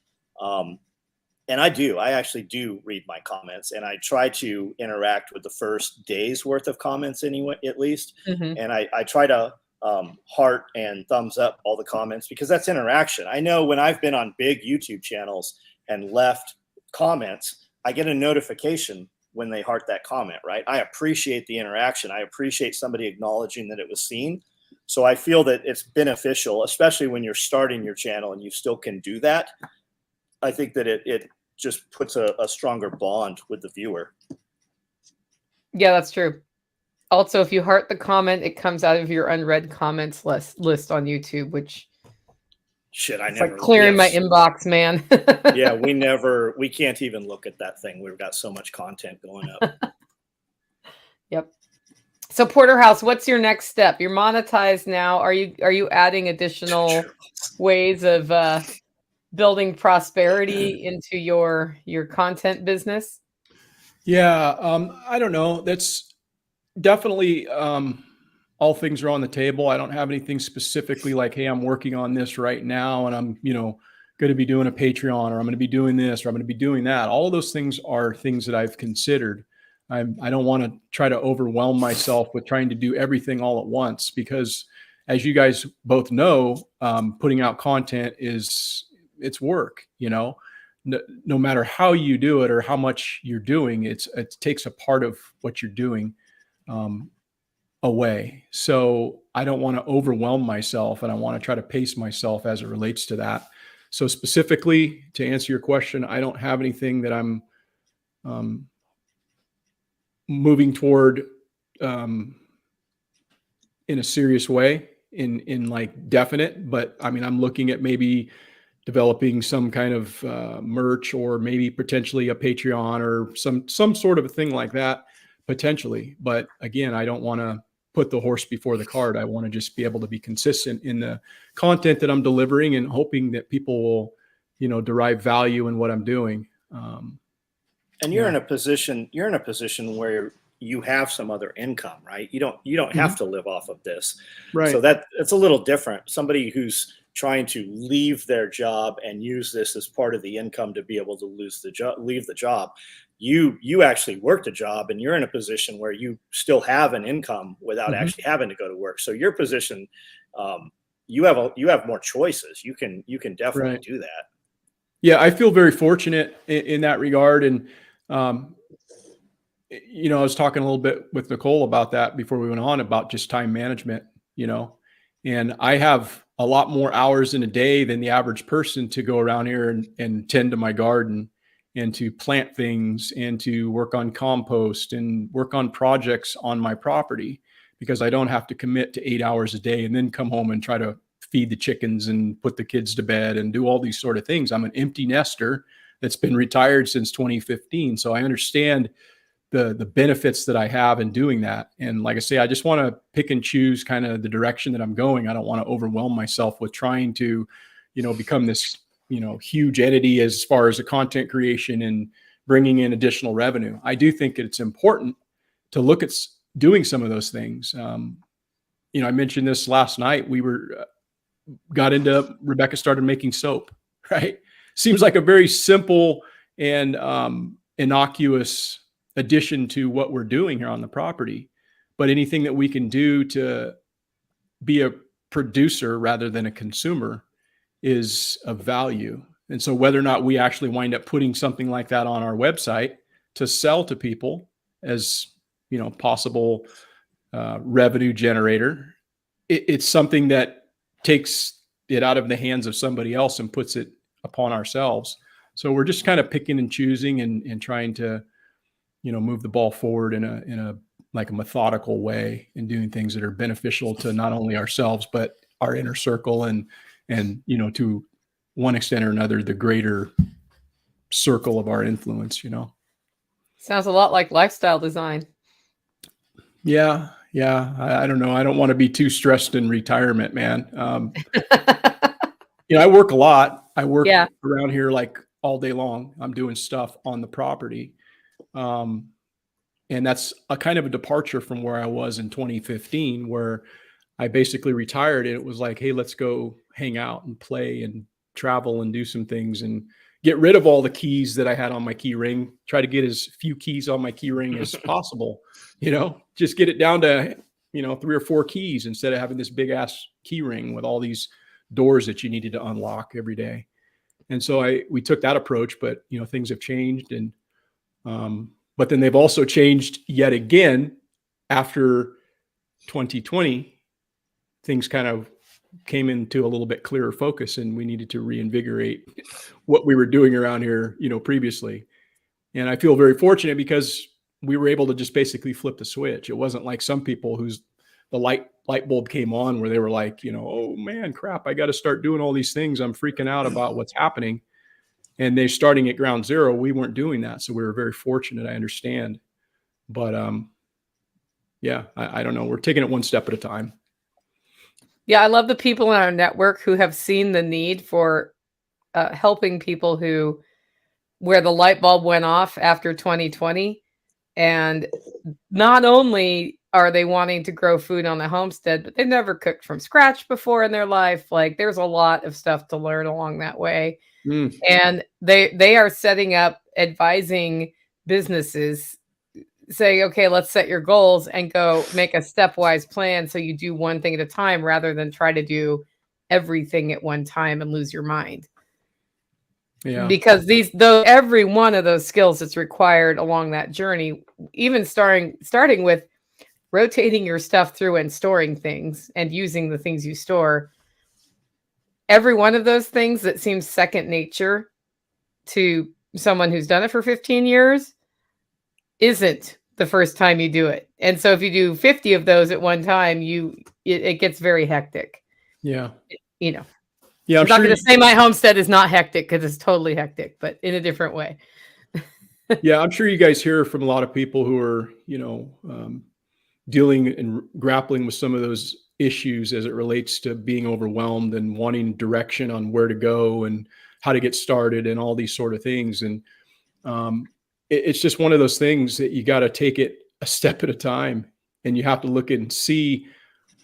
And I actually do read my comments. And I try to interact with the first day's worth of comments anyway, at least. Mm-hmm. And I try to heart and thumbs up all the comments because that's interaction. I know when I've been on big YouTube channels and left comments, I get a notification when they heart that comment, right? I appreciate the interaction. I appreciate somebody acknowledging that it was seen. So I feel that it's beneficial, especially when you're starting your channel and you still can do that. I think that it just puts a stronger bond with the viewer. Yeah, that's true. Also, if you heart the comment, it comes out of your unread comments list on YouTube, which shit, I it's never like clearing my inbox, man. Yeah, we can't even look at that thing. We've got so much content going up. Yep. So Porterhouse, what's your next step? You're monetized now. Are you adding additional ways of building prosperity into your content business? Yeah, I don't know. That's definitely all things are on the table. I don't have anything specifically like, hey, I'm working on this right now and I'm, you know, going to be doing a Patreon or I'm going to be doing this or I'm going to be doing that. All of those things are things that I've considered. I don't want to try to overwhelm myself with trying to do everything all at once because as you guys both know, putting out content it's work, you know, no matter how you do it or how much you're doing, it takes a part of what you're doing away. So I don't want to overwhelm myself and I want to try to pace myself as it relates to that. So specifically to answer your question, I don't have anything that I'm moving toward in a serious way in like definite, but I mean, I'm looking at maybe developing some kind of merch, or maybe potentially a Patreon or some sort of a thing like that potentially. But again, I don't want to put the horse before the cart. I want to just be able to be consistent in the content that I'm delivering, and hoping that people will, derive value in what I'm doing. And you're in a position where you have some other income, right? You don't have to live off of this. Right. So it's a little different. Somebody who's trying to leave their job and use this as part of the income to be able to leave the job. You actually worked a job, and you're in a position where you still have an income without actually having to go to work. So your position, you have more choices. You can definitely do that. Yeah, I feel very fortunate in that regard. And, I was talking a little bit with Nicole about that before we went on, about just time management, and I have a lot more hours in a day than the average person to go around here and tend to my garden, and to plant things, and to work on compost, and work on projects on my property, because I don't have to commit to 8 hours a day and then come home and try to feed the chickens and put the kids to bed and do all these sort of things. I'm an empty nester that's been retired since 2015. So I understand the benefits that I have in doing that. And like I say, I just want to pick and choose kind of the direction that I'm going. I don't want to overwhelm myself with trying to, become this, huge entity as far as the content creation and bringing in additional revenue. I do think it's important to look at doing some of those things. I mentioned this last night. Rebecca started making soap, right? Seems like a very simple and innocuous addition to what we're doing here on the property. But anything that we can do to be a producer rather than a consumer is of value. And so whether or not we actually wind up putting something like that on our website to sell to people as, possible revenue generator, it's something that takes it out of the hands of somebody else and puts it upon ourselves. So we're just kind of picking and choosing and trying to, move the ball forward in a like a methodical way, and doing things that are beneficial to not only ourselves, but our inner circle and, to one extent or another, the greater circle of our influence, Sounds a lot like lifestyle design. Yeah. I don't know. I don't want to be too stressed in retirement, man. I work a lot. I work around here like all day long. I'm doing stuff on the property. And that's a kind of a departure from where I was in 2015, where I basically retired, and it was like, hey, let's go hang out and play and travel and do some things and get rid of all the keys that I had on my key ring, try to get as few keys on my key ring as possible, just get it down to, 3 or 4 keys instead of having this big ass key ring with all these doors that you needed to unlock every day. And so we took that approach, but things have changed, and but then they've also changed yet again after 2020. Things kind of came into a little bit clearer focus, and we needed to reinvigorate what we were doing around here, previously. And I feel very fortunate because we were able to just basically flip the switch. It wasn't like some people whose the light bulb came on where they were like, oh man, crap, I got to start doing all these things. I'm freaking out about what's happening. And they're starting at ground zero. We weren't doing that. So we were very fortunate. I understand. But I don't know. We're taking it one step at a time. Yeah, I love the people in our network who have seen the need for helping people where the light bulb went off after 2020. And not only are they wanting to grow food on the homestead, but they've never cooked from scratch before in their life. Like, there's a lot of stuff to learn along that way. And they are setting up, advising businesses, saying, okay, let's set your goals and go make a stepwise plan so you do one thing at a time rather than try to do everything at one time and lose your mind. Yeah. Because every one of those skills that's required along that journey, even starting with rotating your stuff through and storing things and using the things you store, every one of those things that seems second nature to someone who's done it for 15 years isn't the first time you do it. And so if you do 50 of those at one time, it gets very hectic. Yeah. You know, Yeah. I'm not going to say my homestead is not hectic, because it's totally hectic, but in a different way. Yeah. I'm sure you guys hear from a lot of people who are, dealing and grappling with some of those issues as it relates to being overwhelmed and wanting direction on where to go and how to get started and all these sort of things. And it's just one of those things that you got to take it a step at a time, and you have to look and see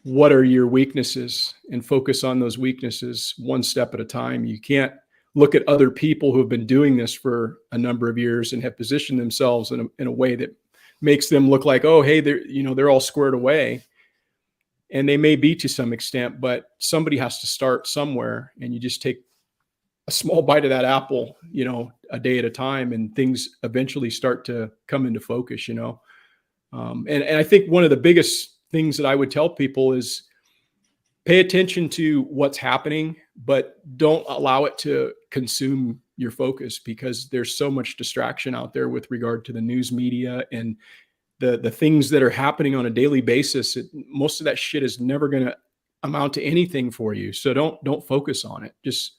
what are your weaknesses and focus on those weaknesses one step at a time. You can't look at other people who have been doing this for a number of years and have positioned themselves in a way that makes them look like, oh, hey, they're all squared away. And they may be to some extent, but somebody has to start somewhere, and you just take a small bite of that apple, a day at a time, and things eventually start to come into focus, And I think one of the biggest things that I would tell people is pay attention to what's happening, but don't allow it to consume your focus, because there's so much distraction out there with regard to the news media and the things that are happening on a daily basis. Most of that shit is never going to amount to anything for you. So don't focus on it. Just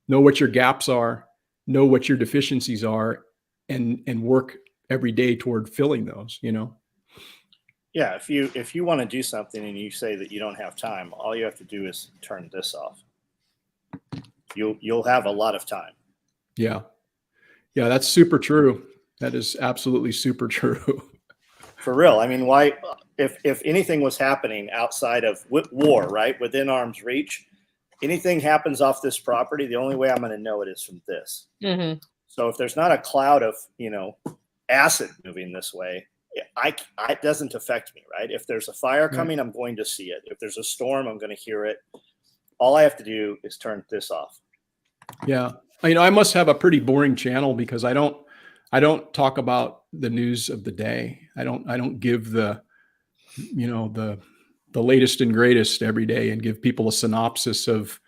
know what your gaps are, know what your deficiencies are, and work every day toward filling those, Yeah, if you want to do something and you say that you don't have time, all you have to do is turn this off. You'll have a lot of time. Yeah. Yeah, that's super true. That is absolutely super true. For real. I mean, why, if anything was happening outside of war, right, within arm's reach, anything happens off this property, the only way I'm going to know it is from this. Mm-hmm. So if there's not a cloud of, acid moving this way, it doesn't affect me, right? If there's a fire coming, I'm going to see it. If there's a storm, I'm going to hear it. All I have to do is turn this off. Yeah. I must have a pretty boring channel, because I don't talk about the news of the day. I don't give the latest and greatest every day and give people a synopsis of,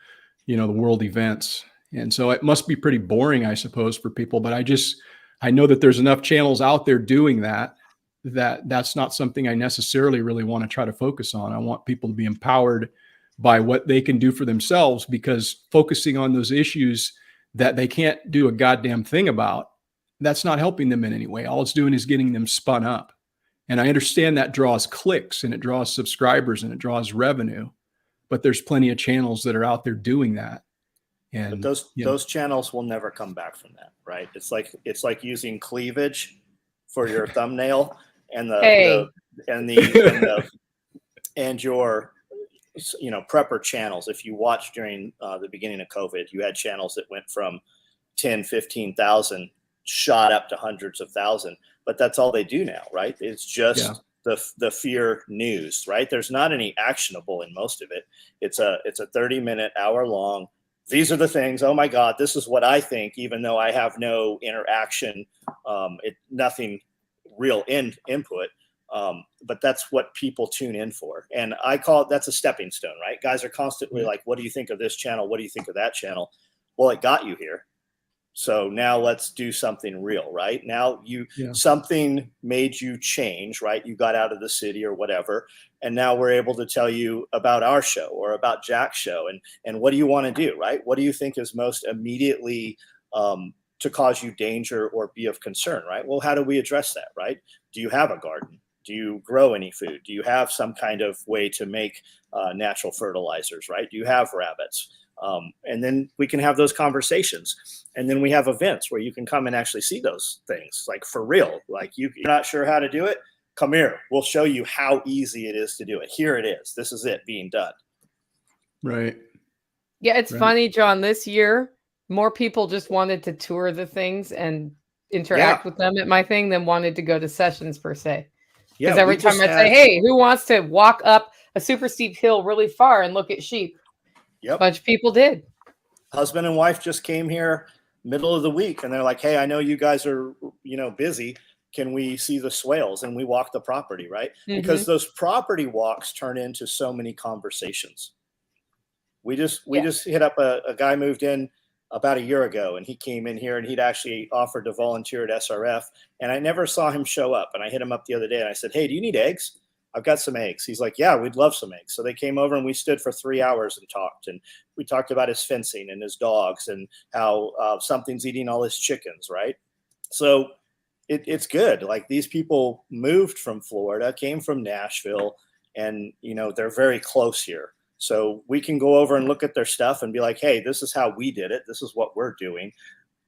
the world events. And so it must be pretty boring, I suppose, for people, but I know that there's enough channels out there doing that's not something I necessarily really want to try to focus on. I want people to be empowered by what they can do for themselves, because focusing on those issues that they can't do a goddamn thing about, that's not helping them in any way. All it's doing is getting them spun up. And I understand that draws clicks and it draws subscribers and it draws revenue, but there's plenty of channels that are out there doing that. And but those channels will never come back from that, right? It's like using cleavage for your thumbnail and your prepper channels. If you watch during the beginning of COVID, you had channels that went from 10, 15,000 shot up to hundreds of thousands, but that's all they do now, right? It's just the fear news, right? There's not any actionable in most of it. It's a 30-minute, hour-long. These are the things. Oh my God, this is what I think, even though I have no interaction, nothing real input. But that's what people tune in for. And I call it, that's a stepping stone, right? Guys are constantly like, what do you think of this channel? What do you think of that channel? Well, it got you here. So now let's do something real, right? Now something made you change, right? You got out of the city or whatever. And now we're able to tell you about our show or about Jack's show. And what do you want to do, right? What do you think is most immediately to cause you danger or be of concern, right? Well, how do we address that, right? Do you have a garden? Do you grow any food? Do you have some kind of way to make natural fertilizers, right? Do you have rabbits? And then we can have those conversations. And then we have events where you can come and actually see those things, like for real. Like you're not sure how to do it? Come here. We'll show you how easy it is to do it. Here it is. This is it being done. Right. Yeah, it's funny, John. This year, more people just wanted to tour the things and interact with them at my thing than wanted to go to sessions per se. Because every time I'd say, hey, who wants to walk up a super steep hill really far and look at sheep? Yep. A bunch of people did. Husband and wife just came here middle of the week and they're like, hey, I know you guys are, busy. Can we see the swales? And we walk the property, right? Mm-hmm. Because those property walks turn into so many conversations. We just hit up a guy moved in about a year ago, and he came in here and he'd actually offered to volunteer at SRF, and I never saw him show up. And I hit him up the other day and I said, "Hey, do you need eggs? I've got some eggs." He's like, "Yeah, we'd love some eggs." So they came over and we stood for 3 hours and talked. And we talked about his fencing and his dogs and how something's eating all his chickens, right? So it's good. Like, these people moved from Florida, came from Nashville, and, you know, they're very close here. So we can go over and look at their stuff and be like, "Hey, this is how we did it. This is what we're doing.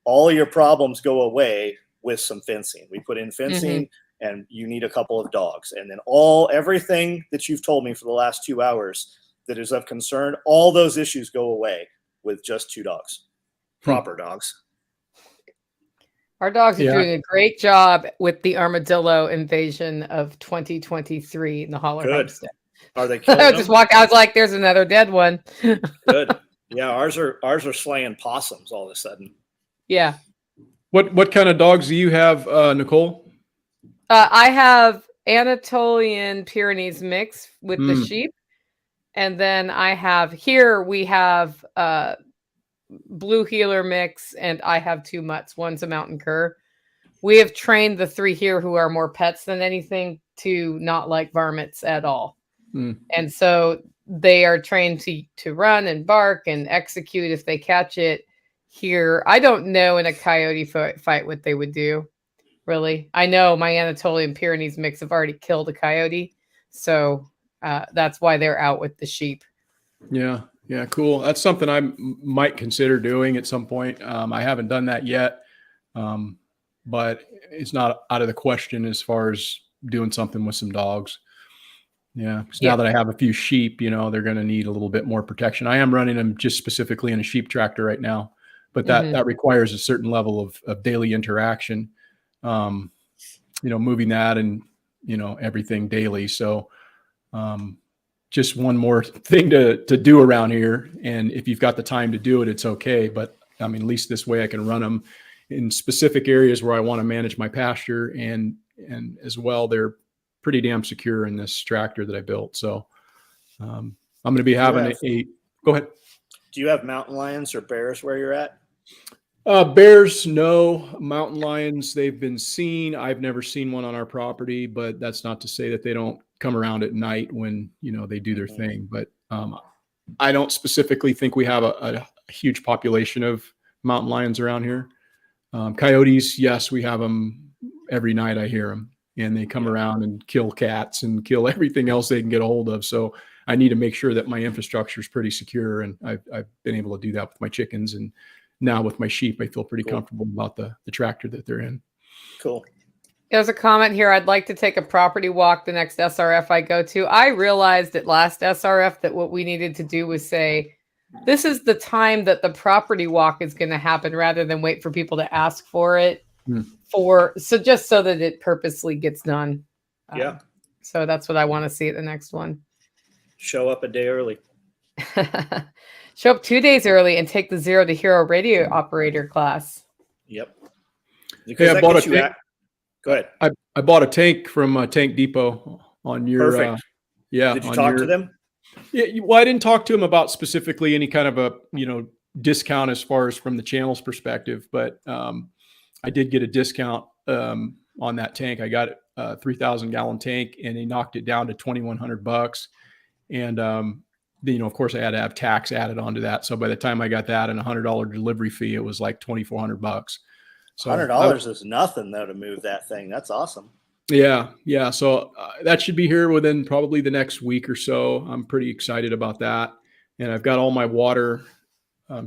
All your problems go away with some fencing. We put in fencing, and you need a couple of dogs." And then everything that you've told me for the last 2 hours that is of concern, all those issues go away with just 2 dogs, proper dogs. Our dogs are doing a great job with the armadillo invasion of 2023 in the Holler homestead. Are they killing I just walked. I was like, "There's another dead one." Good. Yeah, ours are slaying possums all of a sudden. Yeah. What kind of dogs do you have, Nicole? I have Anatolian Pyrenees mix with the sheep, and then we have Blue Heeler mix, and I have 2 mutts. One's a mountain cur. We have trained the 3 here who are more pets than anything to not like varmints at all. And so they are trained to run and bark and execute if they catch it. Here, I don't know in a coyote fight what they would do, really. I know my Anatolian Pyrenees mix have already killed a coyote, so that's why they're out with the sheep. Yeah, cool. That's something I might consider doing at some point. I haven't done that yet, but it's not out of the question as far as doing something with some dogs. Yeah, because now that I have a few sheep, you know, they're going to need a little bit more protection. I am running them just specifically in a sheep tractor right now, but that requires a certain level of daily interaction, you know, moving that and, you know, everything daily. So just one more thing to do around here. And if you've got the time to do it, it's okay. But I mean, at least this way I can run them in specific areas where I want to manage my pasture. And as well, they're pretty damn secure in this tractor that I built. So I'm going to be having go ahead. Do you have mountain lions or bears where you're at? Bears, no. Mountain lions, they've been seen. I've never seen one on our property, but that's not to say that they don't come around at night when, you know, they do their thing. But I don't specifically think we have a huge population of mountain lions around here. Coyotes, yes, we have them every night. I hear them. And they come around and kill cats and kill everything else they can get a hold of. So I need to make sure that my infrastructure is pretty secure. And I've been able to do that with my chickens. And now with my sheep, I feel pretty comfortable about the tractor that they're in. Cool. There's a comment here. I'd like to take a property walk the next SRF I go to. I realized at last SRF that what we needed to do was say, this is the time that the property walk is going to happen rather than wait for people to ask for it. Just so that it purposely gets done. So that's what I want to see at the next one. Show up a day early. Show up 2 days early and take the 0 to Hero radio operator class. Yep. Hey, I bought a tank. Go ahead. I bought a tank from Tank Depot on your. Perfect. Did you talk to them? Yeah. Well, I didn't talk to them about specifically any kind of a, you know, discount as far as from the channel's perspective, but I did get a discount on that tank. I got a 3,000 gallon tank, and they knocked it down to $2,100. And you know, of course, I had to have tax added onto that. So by the time I got that and $100 delivery fee, it was like $2,400. So $100 is nothing though to move that thing. That's awesome. Yeah. So that should be here within probably the next week or so. I'm pretty excited about that, and I've got all my water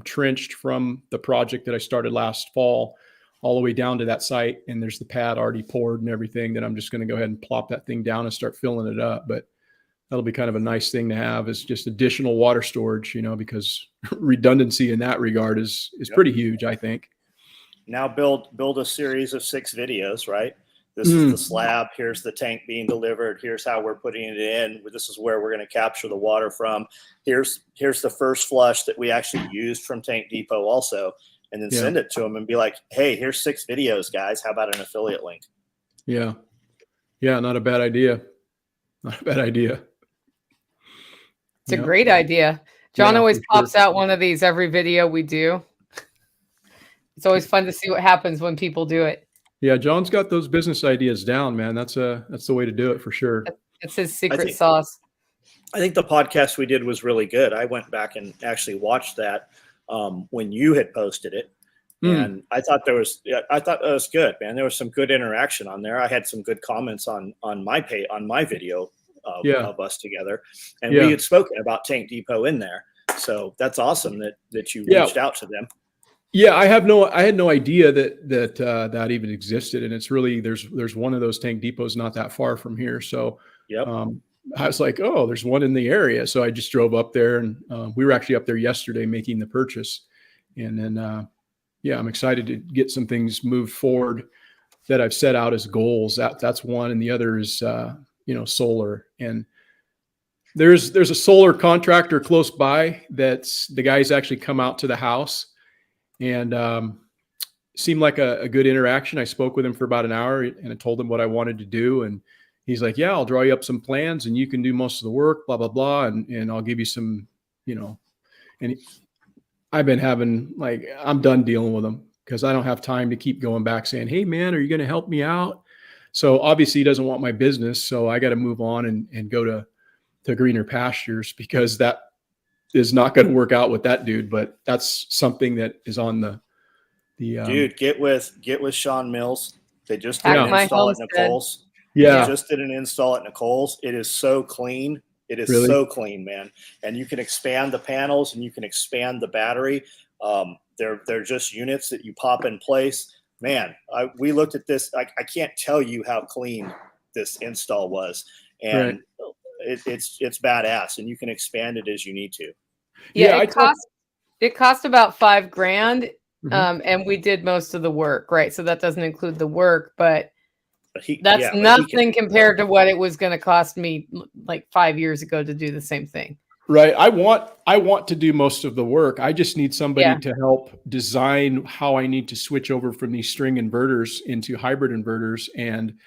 trenched from the project that I started last fall all the way down to that site. And there's the pad already poured and everything that I'm just going to go ahead and plop that thing down and start filling it up. But that'll be kind of a nice thing to have, is just additional water storage, you know, because redundancy in that regard is pretty huge, I think. Now build a series of 6 videos, right? This is the slab. Here's the tank being delivered. Here's how we're putting it in. This is where we're going to capture the water from. Here's the first flush that we actually used from Tank Depot also. And then send it to them and be like, hey, here's 6 videos, guys. How about an affiliate link? Yeah. Not a bad idea. It's a great idea. John always pops out one of these every video we do. It's always fun to see what happens when people do it. Yeah, John's got those business ideas down, man. That's the way to do it for sure. It's his secret sauce. I think the podcast we did was really good. I went back and actually watched that when you had posted it. And I thought that was good, man. There was some good interaction on there. I had some good comments on my video of us together, and we had spoken about Tank Depot in there. So that's awesome that you reached out to them. Yeah, I had no idea that even existed, and it's really there's one of those Tank Depots not that far from here. So I was like, oh, there's one in the area. So I just drove up there, and we were actually up there yesterday making the purchase, and then. Yeah, I'm excited to get some things moved forward that I've set out as goals. That's one, and the other is solar. And there's a solar contractor close by that's the guy's actually come out to the house, and seemed like a good interaction. I spoke with him for about an hour, and I told him what I wanted to do, and he's like, "Yeah, I'll draw you up some plans, and you can do most of the work, blah blah blah, and I'll give you some, and." I've been having I'm done dealing with him because I don't have time to keep going back saying, hey man, are you going to help me out? So obviously he doesn't want my business. So I got to move on and go to greener pastures, because that is not going to work out with that dude. But that's something that is on the dude, get with Sean Mills. They just did an install at Nicole's. Yeah. They just did an install at Nicole's. It is so clean. It is so clean, man. And you can expand the panels and you can expand the battery. They're just units that you pop in place. Man, we looked at this. I can't tell you how clean this install was. And it's badass, and you can expand it as you need to. Yeah, it cost about $5,000. And we did most of the work, right? So that doesn't include the work, but that's nothing compared to what it was going to cost me like 5 years ago to do the same thing. Right. I want to do most of the work. I just need somebody to help design how I need to switch over from these string inverters into hybrid inverters, and,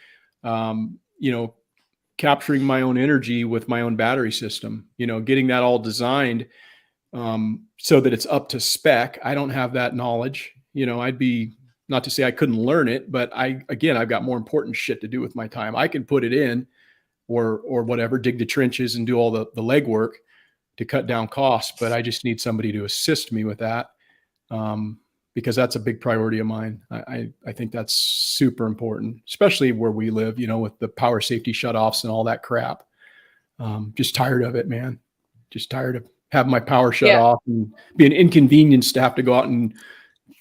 capturing my own energy with my own battery system, getting that all designed so that it's up to spec. I don't have that knowledge. I'd be, not to say I couldn't learn it, but I've got more important shit to do with my time. I can put it in or whatever, dig the trenches and do all the legwork to cut down costs. But I just need somebody to assist me with that, because that's a big priority of mine. I think that's super important, especially where we live, with the power safety shutoffs and all that crap. Just tired of it, man. Just tired of having my power shut off and being inconvenienced to have to go out and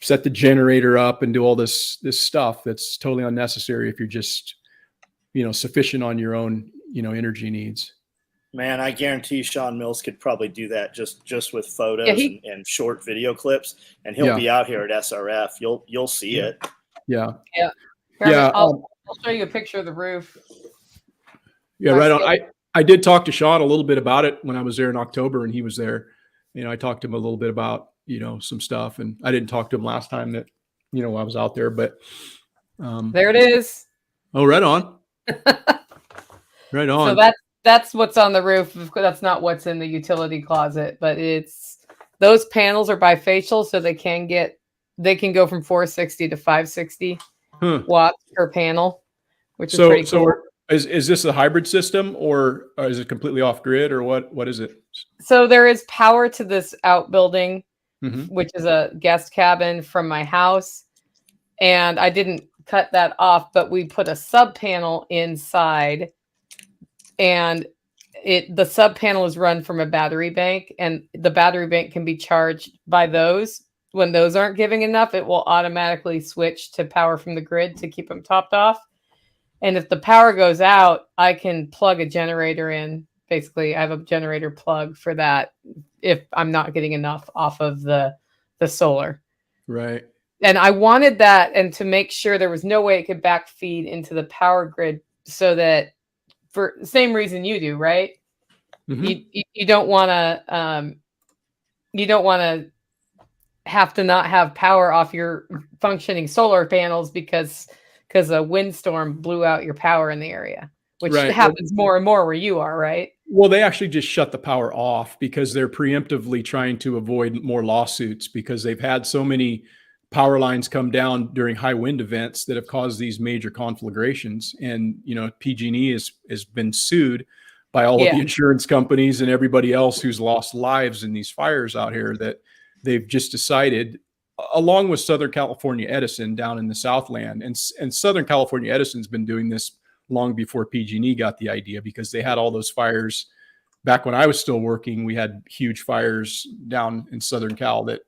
set the generator up and do all this stuff that's totally unnecessary if you're just, sufficient on your own, energy needs. Man, I guarantee Sean Mills could probably do that just with photos and short video clips, and he'll be out here at SRF. You'll see it. Yeah. Yeah. Yeah. I'll show you a picture of the roof. Yeah, right on. I did talk to Sean a little bit about it when I was there in October, and he was there. I talked to him a little bit about, some stuff, and I didn't talk to him last time that, I was out there, but there it is. Oh, right on. Right on. So that's what's on the roof. That's not what's in the utility closet, but those panels are bifacial, so they can go from 460 to 560 watts per panel, which is pretty cool. Is this a hybrid system, or is it completely off grid, or what is it? So there is power to this outbuilding, which is a guest cabin from my house. And I didn't cut that off, but we put a sub panel inside, and the sub panel is run from a battery bank, and the battery bank can be charged by those. When those aren't giving enough, it will automatically switch to power from the grid to keep them topped off. And if the power goes out, I can plug a generator in. Basically, I have a generator plug for that if I'm not getting enough off of the solar. Right. And I wanted that, and to make sure there was no way it could back feed into the power grid, so that for the same reason you do, right? You don't want to have to not have power off your functioning solar panels because a windstorm blew out your power in the area, which happens more and more where you are, right? Well, they actually just shut the power off because they're preemptively trying to avoid more lawsuits, because they've had so many power lines come down during high wind events that have caused these major conflagrations. And, PG&E has been sued by all of the insurance companies and everybody else who's lost lives in these fires out here, that they've just decided, along with Southern California Edison down in the Southland, and Southern California Edison's been doing this long before PG&E got the idea, because they had all those fires back when I was still working. We had huge fires down in Southern Cal that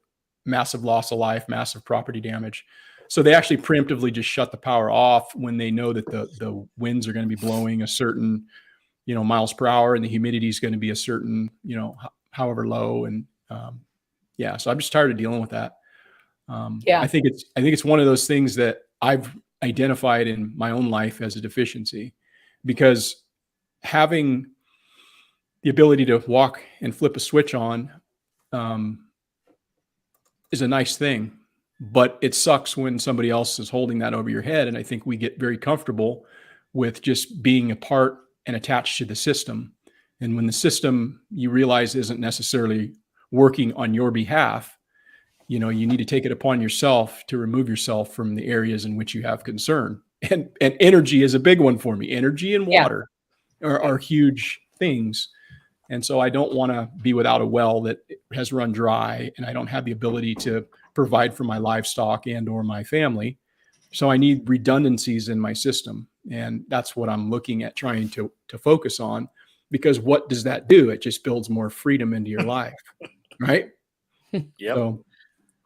massive loss of life, massive property damage. So they actually preemptively just shut the power off when they know that the winds are going to be blowing a certain, miles per hour, and the humidity is going to be a certain, however low. And so I'm just tired of dealing with that. I think it's one of those things that I've identified in my own life as a deficiency, because having the ability to walk and flip a switch on is a nice thing, but it sucks when somebody else is holding that over your head. And I think we get very comfortable with just being a part and attached to the system. And when the system, you realize, isn't necessarily working on your behalf, you need to take it upon yourself to remove yourself from the areas in which you have concern. And energy is a big one for me. Energy and water are huge things. And so I don't want to be without a well that has run dry, and I don't have the ability to provide for my livestock and or my family. So I need redundancies in my system. And that's what I'm looking at trying to focus on, because what does that do? It just builds more freedom into your life, right? Yep.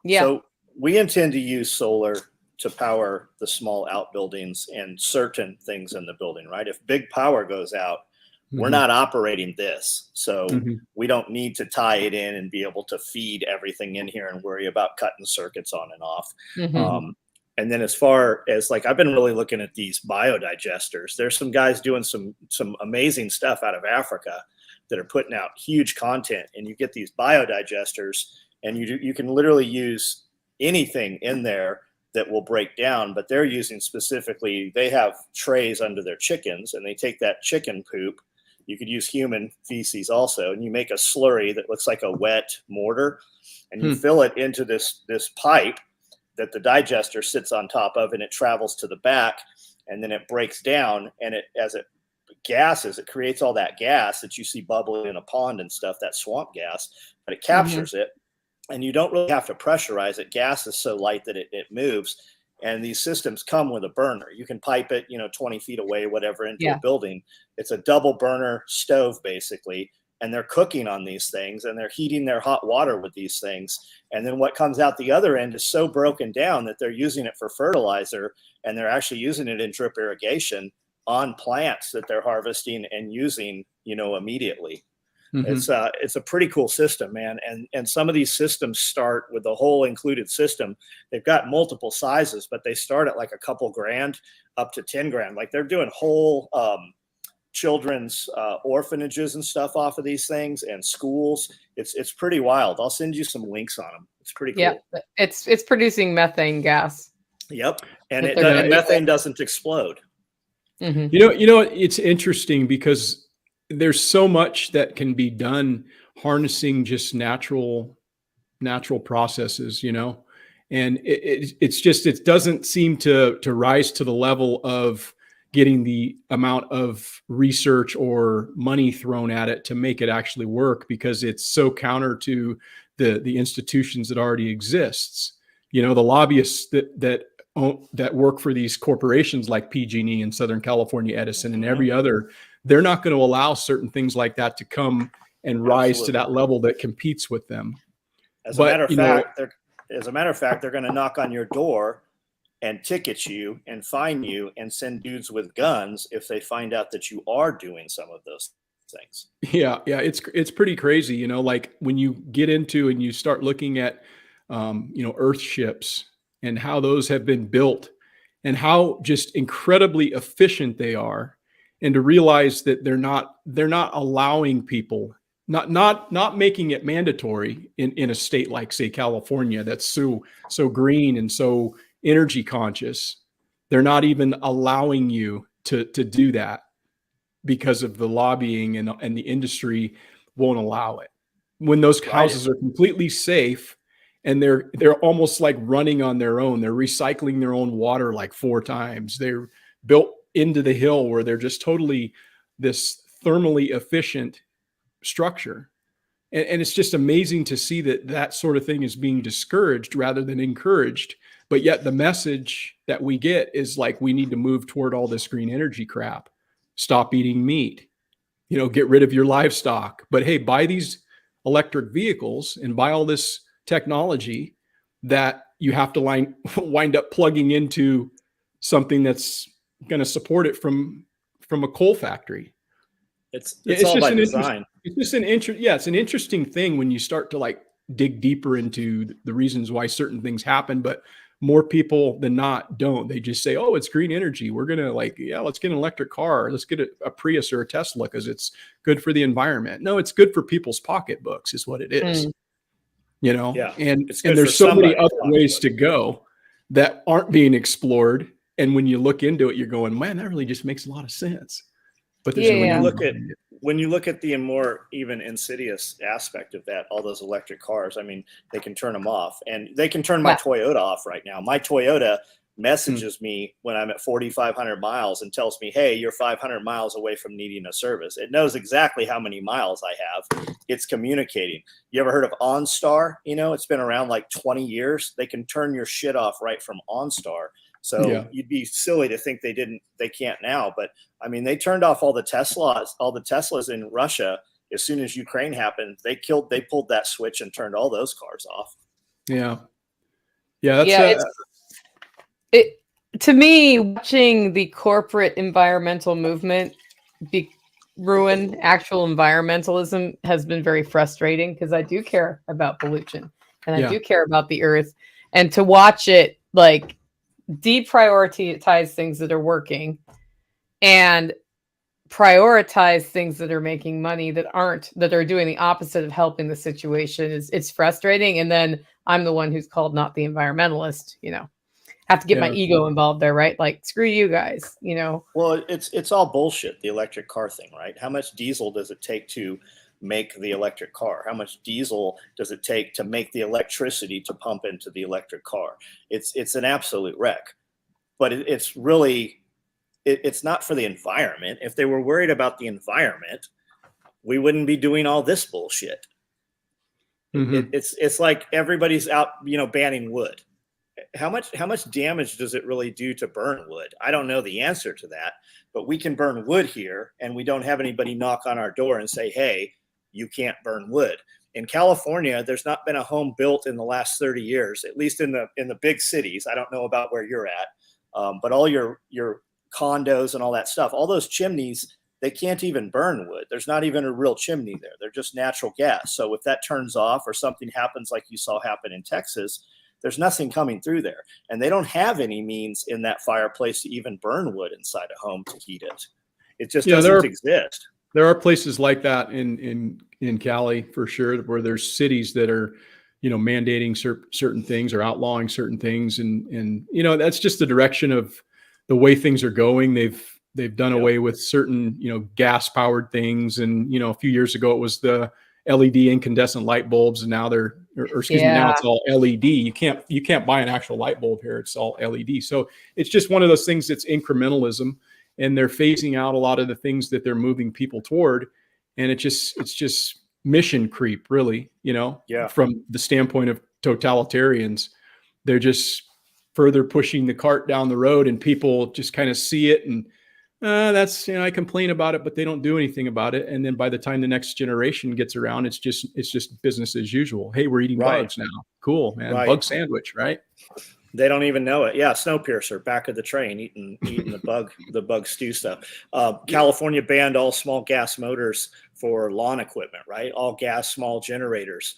So we intend to use solar to power the small outbuildings and certain things in the building, right? If big power goes out, we're not operating this. So we don't need to tie it in and be able to feed everything in here and worry about cutting circuits on and off. And then as far as I've been really looking at these biodigesters. There's some guys doing some amazing stuff out of Africa that are putting out huge content, and you get these biodigesters, and you can literally use anything in there that will break down, but they're using specifically, they have trays under their chickens, and they take that chicken poop. You could use human feces also, and you make a slurry that looks like a wet mortar, and you fill it into this pipe that the digester sits on top of, and it travels to the back, and then it breaks down, and as it gases, it creates all that gas that you see bubbling in a pond and stuff, that swamp gas, but it captures it, and you don't really have to pressurize it. Gas is so light that it moves. And these systems come with a burner. You can pipe it, 20 feet away, whatever, into a building. It's a double burner stove, basically. And they're cooking on these things, and they're heating their hot water with these things. And then what comes out the other end is so broken down that they're using it for fertilizer, and they're actually using it in drip irrigation on plants that they're harvesting and using, immediately. It's a pretty cool system, man. And some of these systems start with the whole included system. They've got multiple sizes, but they start at like a couple grand up to 10 grand. Like they're doing whole children's orphanages and stuff off of these things, and schools. It's pretty wild. I'll send you some links on them. It's pretty cool. Yeah, it's producing methane gas. Yep, and methane doesn't explode. It's interesting because there's so much that can be done harnessing just natural processes, and it doesn't seem to rise to the level of getting the amount of research or money thrown at it to make it actually work, because it's so counter to the institutions that already exists. The lobbyists that work for these corporations like PG&E and Southern California Edison and every other, they're not going to allow certain things like that to come and rise to that level that competes with them. As a matter of fact, they're going to knock on your door and ticket you and fine you and send dudes with guns if they find out that you are doing some of those things. Yeah, it's pretty crazy. Like when you get into and you start looking at earth ships and how those have been built and how just incredibly efficient they are, and to realize that they're not allowing people, not making it mandatory in a state like, say, California, that's so green and so energy conscious. They're not even allowing you to do that because of the lobbying, and the industry won't allow it. When those houses are completely safe and they're almost like running on their own. They're recycling their own water like 4 times. They're built into the hill where they're just totally this thermally efficient structure. And it's just amazing to see that sort of thing is being discouraged rather than encouraged. But yet the message that we get is like, we need to move toward all this green energy crap. Stop eating meat, get rid of your livestock. But hey, buy these electric vehicles and buy all this technology that you have to wind up plugging into something that's going to support it from a coal factory. It's all by design. It's just it's an interesting thing when you start to like dig deeper into the reasons why certain things happen, but more people than not don't. They just say, oh, it's green energy. We're going to let's get an electric car. Let's get a Prius or a Tesla because it's good for the environment. No, it's good for people's pocketbooks is what it is. Yeah, and there's so many other ways to go that aren't being explored. And when you look into it, you're going, man, that really just makes a lot of sense. But there's when you look at the more even insidious aspect of that, all those electric cars, I mean, they can turn them off, and they can turn my Toyota off right now. My Toyota messages me when I'm at 4,500 miles and tells me, hey, you're 500 miles away from needing a service. It knows exactly how many miles I have. It's communicating. You ever heard of OnStar? It's been around like 20 years. They can turn your shit off right from OnStar. So you'd be silly to think they can't now. But I mean, they turned off all the Teslas in Russia as soon as Ukraine happened. They pulled that switch and turned all those cars off. Yeah. Yeah. To me, watching the corporate environmental movement ruin actual environmentalism has been very frustrating, because I do care about pollution and I do care about the earth, and to watch it like deprioritize things that are working and prioritize things that are making money that are doing the opposite of helping the situation it's frustrating. And then I'm the one who's called not the environmentalist, have to get my ego involved there, right? Like, screw you guys, Well, it's all bullshit, the electric car thing, right? How much diesel does it take to make the electric car? How much diesel does it take to make the electricity to pump into the electric car? It's an absolute wreck. But it's not for the environment. If they were worried about the environment, we wouldn't be doing all this bullshit. Mm-hmm. It's like everybody's out, banning wood. How much damage does it really do to burn wood? I don't know the answer to that, but we can burn wood here, and we don't have anybody knock on our door and say, hey, you can't burn wood. In California, there's not been a home built in the last 30 years, at least in the big cities. I don't know about where you're at, but all your condos and all that stuff, all those chimneys, they can't even burn wood. There's not even a real chimney there. They're just natural gas. So if that turns off or something happens like you saw happen in Texas, there's nothing coming through there. And they don't have any means in that fireplace to even burn wood inside a home to heat it. It just doesn't exist. There are places like that in Cali for sure, where there's cities that are, mandating certain things or outlawing certain things. And that's just the direction of the way things are going. They've done away with certain, gas powered things. And, a few years ago, it was the LED incandescent light bulbs, and now now it's all LED. You can't buy an actual light bulb here. It's all LED. So it's just one of those things that's incrementalism, and they're phasing out a lot of the things that they're moving people toward. And it's just mission creep, really, from the standpoint of totalitarians. They're just further pushing the cart down the road, and people just kind of see it, and that's, I complain about it, but they don't do anything about it. And then by the time the next generation gets around, it's just business as usual. Hey, we're eating bugs now. Cool, man. Right. Bug sandwich, right? They don't even know it. Yeah, Snowpiercer, back of the train, eating the bug stew stuff. California banned all small gas motors for lawn equipment, right? All gas, small generators.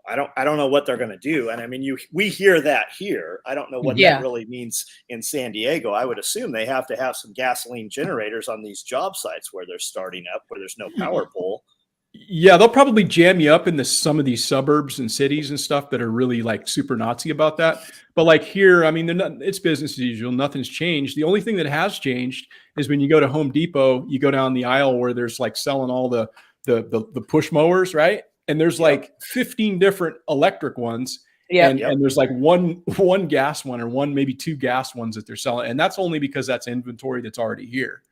I don't know what they're going to do. And I mean, we hear that here. I don't know what that really means in San Diego. I would assume they have to have some gasoline generators on these job sites where they're starting up, where there's no power pole. Yeah, they'll probably jam you up in some of these suburbs and cities and stuff that are really like super Nazi about that. But like here, I mean, it's business as usual. Nothing's changed. The only thing that has changed is when you go to Home Depot, you go down the aisle where there's like selling all the push mowers, right? And there's like 15 different electric ones, Yeah. And there's like one gas one or one, maybe two gas ones that they're selling. And that's only because that's inventory that's already here.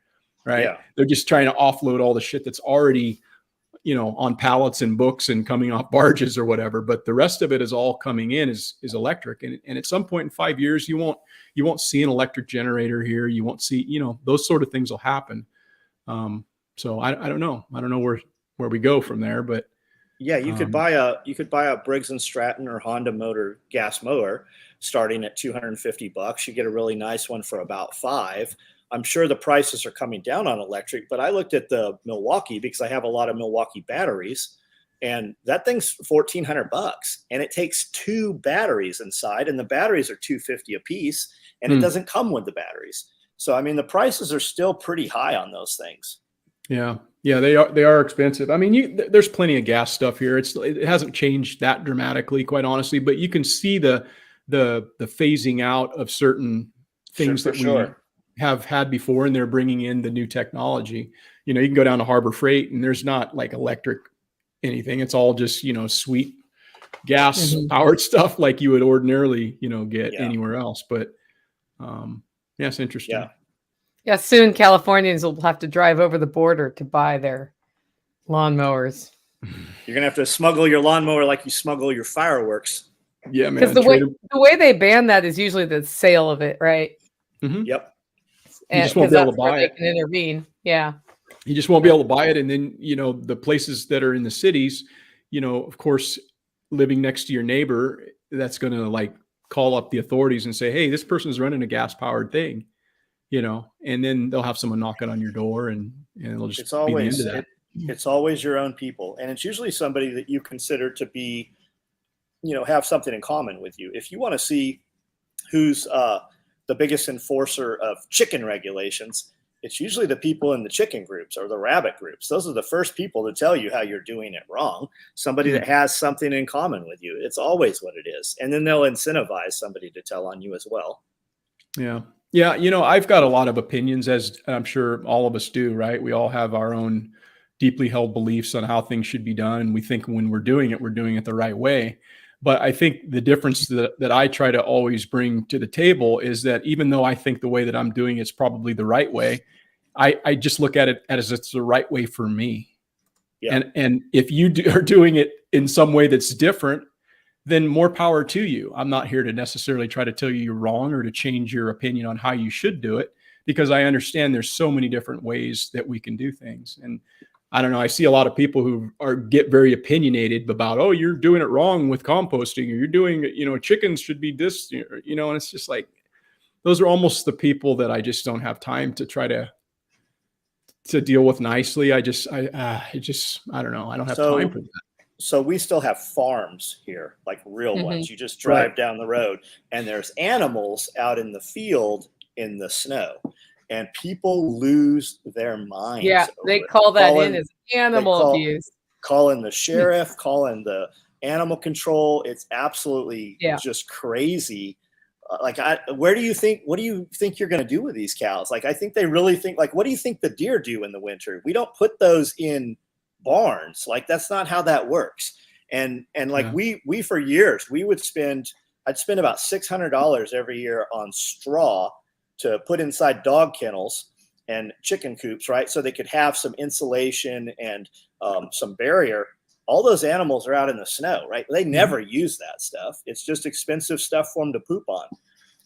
Right. Yeah. They're just trying to offload all the shit that's already, on pallets and books and coming off barges or whatever. But the rest of it is all coming in is electric. And at some point in 5 years, you won't see an electric generator here. You won't see, those sort of things will happen. So I don't know. I don't know where we go from there, but yeah, you could buy a Briggs and Stratton or Honda motor gas mower starting at $250. You get a really nice one for about $5. I'm sure the prices are coming down on electric, but I looked at the Milwaukee because I have a lot of Milwaukee batteries, and that thing's $1,400, and it takes 2 batteries inside, and the batteries are $250 a piece, and it doesn't come with the batteries. So I mean, the prices are still pretty high on those things. Yeah, they are expensive. I mean, there's plenty of gas stuff here. It hasn't changed that dramatically, quite honestly, but you can see the phasing out of certain things that we have had before, and they're bringing in the new technology. You can go down to Harbor Freight and there's not like electric anything. It's all just, sweet gas powered stuff like you would ordinarily, get anywhere else. But it's interesting. Yeah, soon Californians will have to drive over the border to buy their lawnmowers. You're gonna have to smuggle your lawnmower like you smuggle your fireworks. Yeah, man. Because the way they ban that is usually the sale of it, right? Mm-hmm. Yep. You just won't be able to buy it. They can intervene. Yeah. You just won't be able to buy it. And then, the places that are in the cities, of course, living next to your neighbor, that's going to like call up the authorities and say, hey, this person's running a gas powered thing, and then they'll have someone knocking on your door and it'll just be the end of that. It's always your own people. And it's usually somebody that you consider to be, have something in common with you. If you want to see who's the biggest enforcer of chicken regulations, it's usually the people in the chicken groups or the rabbit groups. Those are the first people to tell you how you're doing it wrong. Somebody that has something in common with you. It's always what it is. And then they'll incentivize somebody to tell on you as well. Yeah. Yeah. I've got a lot of opinions, as I'm sure all of us do, right? We all have our own deeply held beliefs on how things should be done. And we think when we're doing it the right way. But I think the difference that I try to always bring to the table is that even though I think the way that I'm doing it's probably the right way, I just look at it as it's the right way for me. Yeah. And if you are doing it in some way that's different, then more power to you. I'm not here to necessarily try to tell you you're wrong or to change your opinion on how you should do it, because I understand there's so many different ways that we can do things. And I don't know. I see a lot of people who get very opinionated about, oh, you're doing it wrong with composting, or you're doing, chickens should be this, and it's just like, those are almost the people that I just don't have time to try to deal with nicely. I don't know. I don't have time for that. So we still have farms here, like real ones. You just drive down the road and there's animals out in the field in the snow. And people lose their minds. Yeah, they call that as animal abuse. Calling the sheriff, calling the animal control. It's absolutely just crazy. What do you think you're going to do with these cows? Like, I think they really think, like, what do you think the deer do in the winter? We don't put those in barns. Like, that's not how that works. And we for years, I'd spend about $600 every year on straw to put inside dog kennels and chicken coops, right? So they could have some insulation and some barrier. All those animals are out in the snow, right? They never use that stuff. It's just expensive stuff for them to poop on.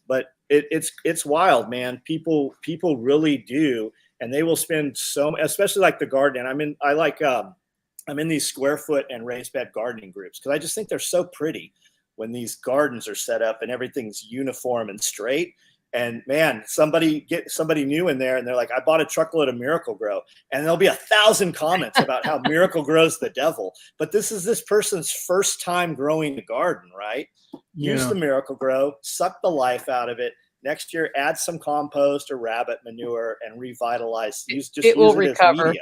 But it's wild, man. People really do, and they will spend especially like the garden. I'm in these square foot and raised bed gardening groups because I just think they're so pretty when these gardens are set up and everything's uniform and straight. And man, somebody new in there and they're like, I bought a truckload of Miracle-Gro, and there'll be 1,000 comments about how Miracle-Gro's the devil. But this is this person's first time growing a garden, right? Yeah. Use the Miracle-Gro, suck the life out of it. Next year, add some compost or rabbit manure and revitalize. Use it as medium.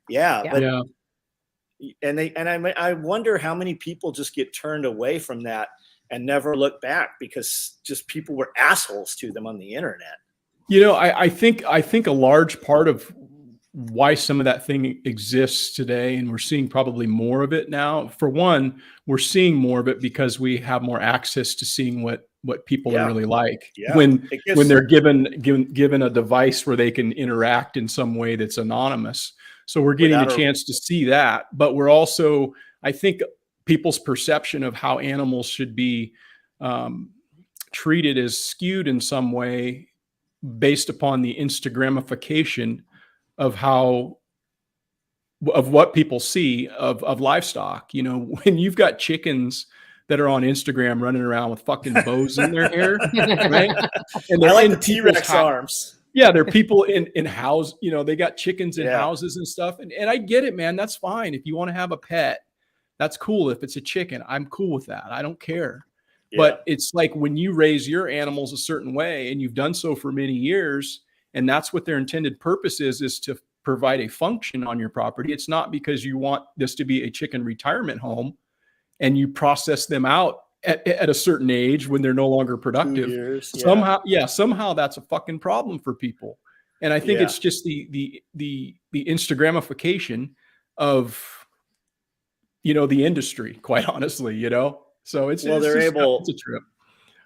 Yeah. I wonder how many people just get turned away from that and never look back because just people were assholes to them on the internet. I think a large part of why some of that thing exists today. And we're seeing probably more of it now. For one, we're seeing more of it because we have more access to seeing what people are really like when they're given a device where they can interact in some way that's anonymous. So we're getting a chance to see that, but we're also, I think people's perception of how animals should be treated is skewed in some way based upon the Instagramification of what people see of livestock. You know, when you've got chickens that are on Instagram running around with fucking bows in their hair, right? And they're like the T-Rex arms. Yeah, they're people in house, you know, they got chickens in houses and stuff. And I get it, man. That's fine. If you want to have a pet, that's cool. If it's a chicken, I'm cool with that. I don't care. Yeah. But it's like when you raise your animals a certain way and you've done so for many years, and that's what their intended purpose is to provide a function on your property. It's not because you want this to be a chicken retirement home and you process them out at a certain age when they're no longer productive. 2 years, somehow that's a fucking problem for people. And I think it's just the Instagramification of, you know, the industry, quite honestly, you know? So it's a trip.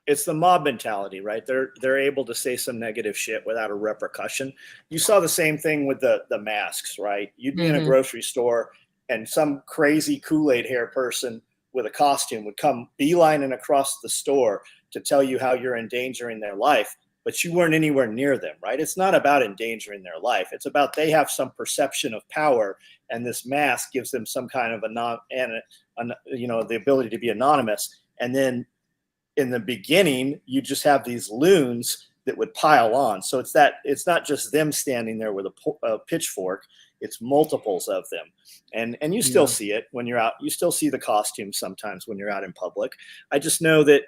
It's the mob mentality, right? They're able to say some negative shit without a repercussion. You saw the same thing with the masks, right? You'd be in a grocery store and some crazy Kool-Aid hair person with a costume would come beelining across the store to tell you how you're endangering their life, but you weren't anywhere near them, right? It's not about endangering their life. It's about they have some perception of power, and this mask gives them some kind of the ability to be anonymous. And then in the beginning, you just have these loons that would pile on. So it's not just them standing there with a pitchfork. It's multiples of them. And you still see it when you're out. You still see the costumes sometimes when you're out in public. I just know that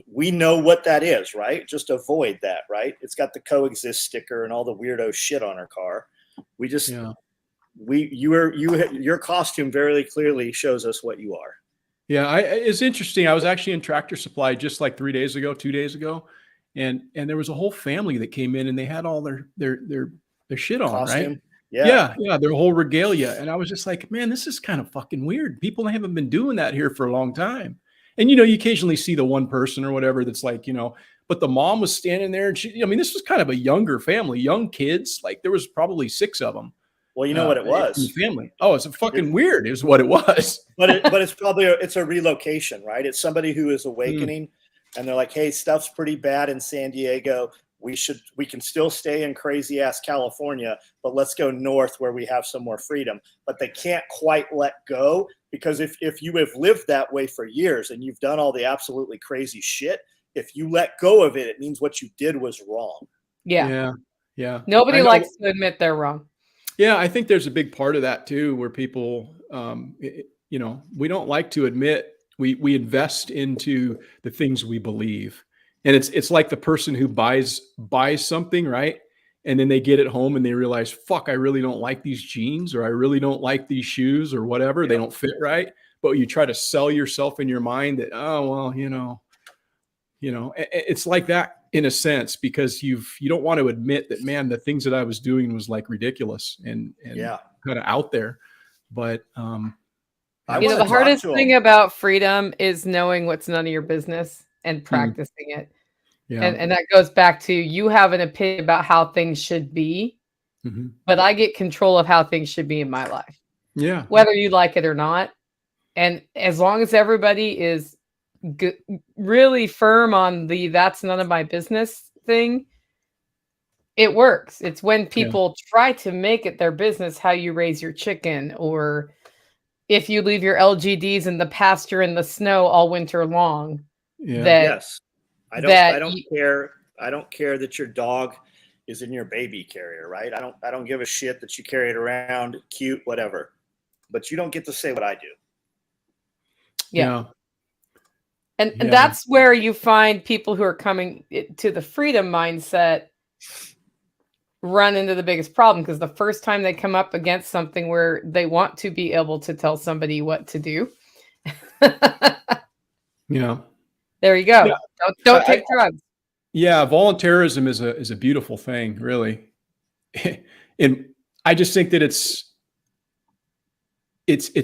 we know what that is, right? Just avoid that, right? It's got the coexist sticker and all the weirdo shit on our car. We just, your costume very clearly shows us what you are. Yeah, it's interesting. I was actually in Tractor Supply just like 2 days ago, and there was a whole family that came in and they had all their shit on, costume. Right? Yeah, their whole regalia. And I was just like, man, this is kind of fucking weird. People haven't been doing that here for a long time. And, you know, you occasionally see the one person or whatever that's like, you know, but the mom was standing there and this was kind of a younger family, young kids. Like there was probably 6 of them. Well, you know what it was? Family. Oh, it's fucking weird is what it was. but it's probably it's a relocation, right? It's somebody who is awakening and they're like, hey, stuff's pretty bad in San Diego. We can still stay in crazy ass California, but let's go north where we have some more freedom. But they can't quite let go because if you have lived that way for years and you've done all the absolutely crazy shit, if you let go of it, it means what you did was wrong. Yeah. Nobody likes to admit they're wrong. Yeah, I think there's a big part of that too, where people, we don't like to admit we invest into the things we believe. And it's like the person who buys something, right? And then they get it home and they realize, fuck, I really don't like these jeans, or I really don't like these shoes or whatever. They don't fit right. But you try to sell yourself in your mind that, oh, well, it's like that in a sense, because you don't want to admit that, man, the things that I was doing was like ridiculous and kind of out there. But the hardest thing about freedom is knowing what's none of your business and practicing it. Yeah. And that goes back to, you have an opinion about how things should be, but I get control of how things should be in my life. Yeah. Whether you like it or not. And as long as everybody is really firm on that's none of my business thing, it works. It's when people try to make it their business how you raise your chicken, or if you leave your LGDs in the pasture in the snow all winter long. Yeah. I don't care. I don't care that your dog is in your baby carrier, right? I don't give a shit that you carry it around, cute, whatever. But you don't get to say what I do. Yeah. And that's where you find people who are coming to the freedom mindset run into the biggest problem, because the first time they come up against something where they want to be able to tell somebody what to do. There you go. Yeah. Don't take drugs. Yeah, voluntarism is a beautiful thing, really. and I just think that it's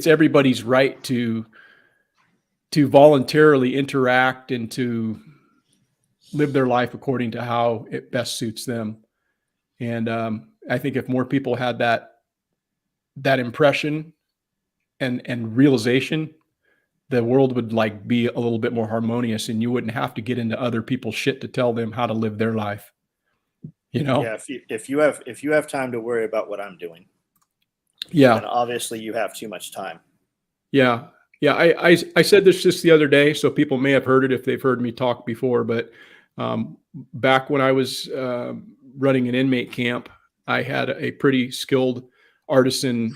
everybody's right to voluntarily interact and to live their life according to how it best suits them. And I think if more people had that impression and realization, the world would like be a little bit more harmonious, and you wouldn't have to get into other people's shit to tell them how to live their life. You know? Yeah. If you have time to worry about what I'm doing, Yeah. then obviously you have too much time. Yeah. Yeah. I said this just the other day, so people may have heard it if they've heard me talk before, but back when I was running an inmate camp, I had a pretty skilled artisan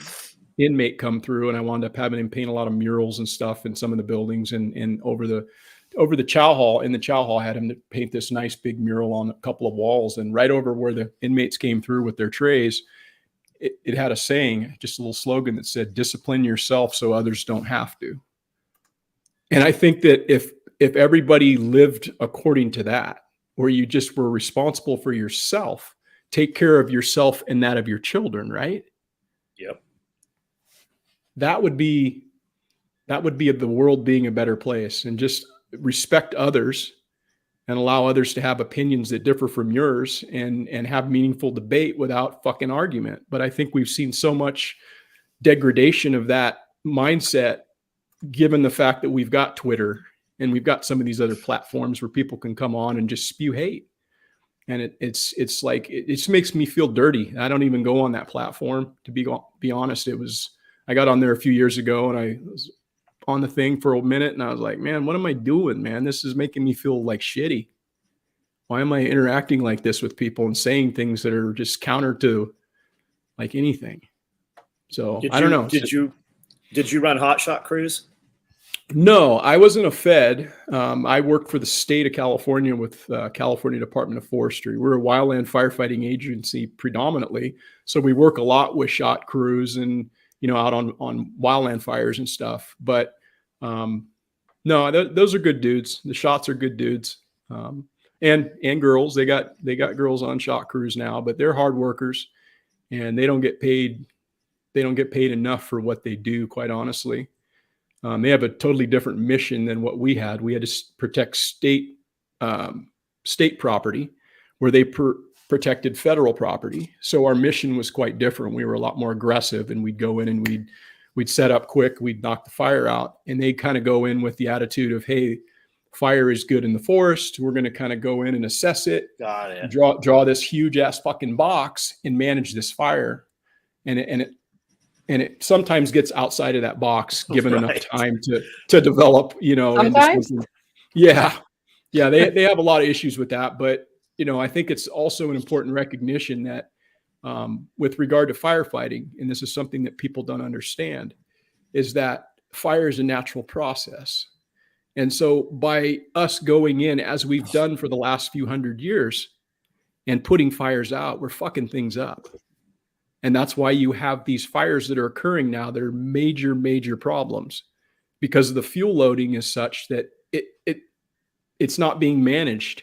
inmate come through, and I wound up having him paint a lot of murals and stuff in some of the buildings, and over the chow hall. In the chow hall, I had him to paint this nice big mural on a couple of walls, and right over where the inmates came through with their trays, it had a saying, just a little slogan that said, "Discipline yourself so others don't have to." And I think that if everybody lived according to that, where you just were responsible for yourself, take care of yourself and that of your children, right? Yep. That would be the world being a better place, and just respect others and allow others to have opinions that differ from yours, and have meaningful debate without fucking argument. But I think we've seen so much degradation of that mindset, given the fact that we've got Twitter and we've got some of these other platforms where people can come on and just spew hate. And it's like, it just makes me feel dirty. I don't even go on that platform, to be honest. I got on there a few years ago, and I was on the thing for a minute, and I was like, man, what am I doing, man? This is making me feel like shitty. Why am I interacting like this with people and saying things that are just counter to like anything? So I don't know. Did you run hotshot crews? No, I wasn't a Fed. I worked for the state of California with California Department of Forestry. We're a wildland firefighting agency predominantly. So we work a lot with shot crews and, out on wildland fires and stuff. But no, those are good dudes. The shots are good dudes. And girls, they got girls on shot crews now, but they're hard workers, and they don't get paid. They don't get paid enough for what they do, quite honestly. They have a totally different mission than what we had. We had to protect state property, where they protected federal property. So our mission was quite different. We were a lot more aggressive, and we'd go in and we'd set up quick. We'd knock the fire out, and they kind of go in with the attitude of, hey, fire is good in the forest. We're going to kind of go in and assess it. Got it. Draw this huge ass fucking box and manage this fire. And it sometimes gets outside of that box, given enough time to develop, Sometimes? Yeah. They have a lot of issues with that, but I think it's also an important recognition that with regard to firefighting, and this is something that people don't understand, is that fire is a natural process. And so by us going in, as we've done for the last few hundred years, and putting fires out, we're fucking things up. And that's why you have these fires that are occurring now that are major, major problems, because the fuel loading is such that it's not being managed.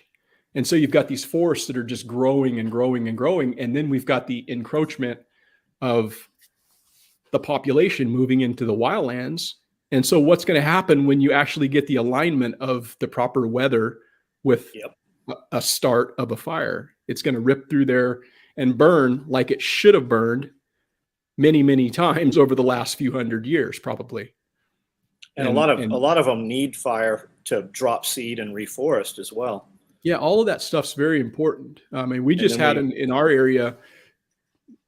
And so you've got these forests that are just growing and growing and growing. And then we've got the encroachment of the population moving into the wildlands. And so what's going to happen when you actually get the alignment of the proper weather with a start of a fire? It's going to rip through there and burn like it should have burned many, many times over the last few hundred years, probably. And a lot of them need fire to drop seed and reforest as well. Yeah, all of that stuff's very important. I mean, we just had in our area,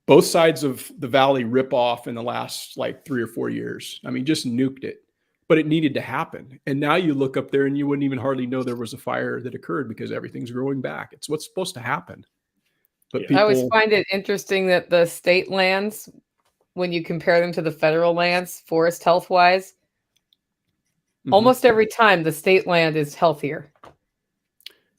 both sides of the valley rip off in the last like 3 or 4 years. I mean, just nuked it, but it needed to happen. And now you look up there and you wouldn't even hardly know there was a fire that occurred, because everything's growing back. It's what's supposed to happen. But I always find it interesting that the state lands, when you compare them to the federal lands, forest health wise, almost every time the state land is healthier.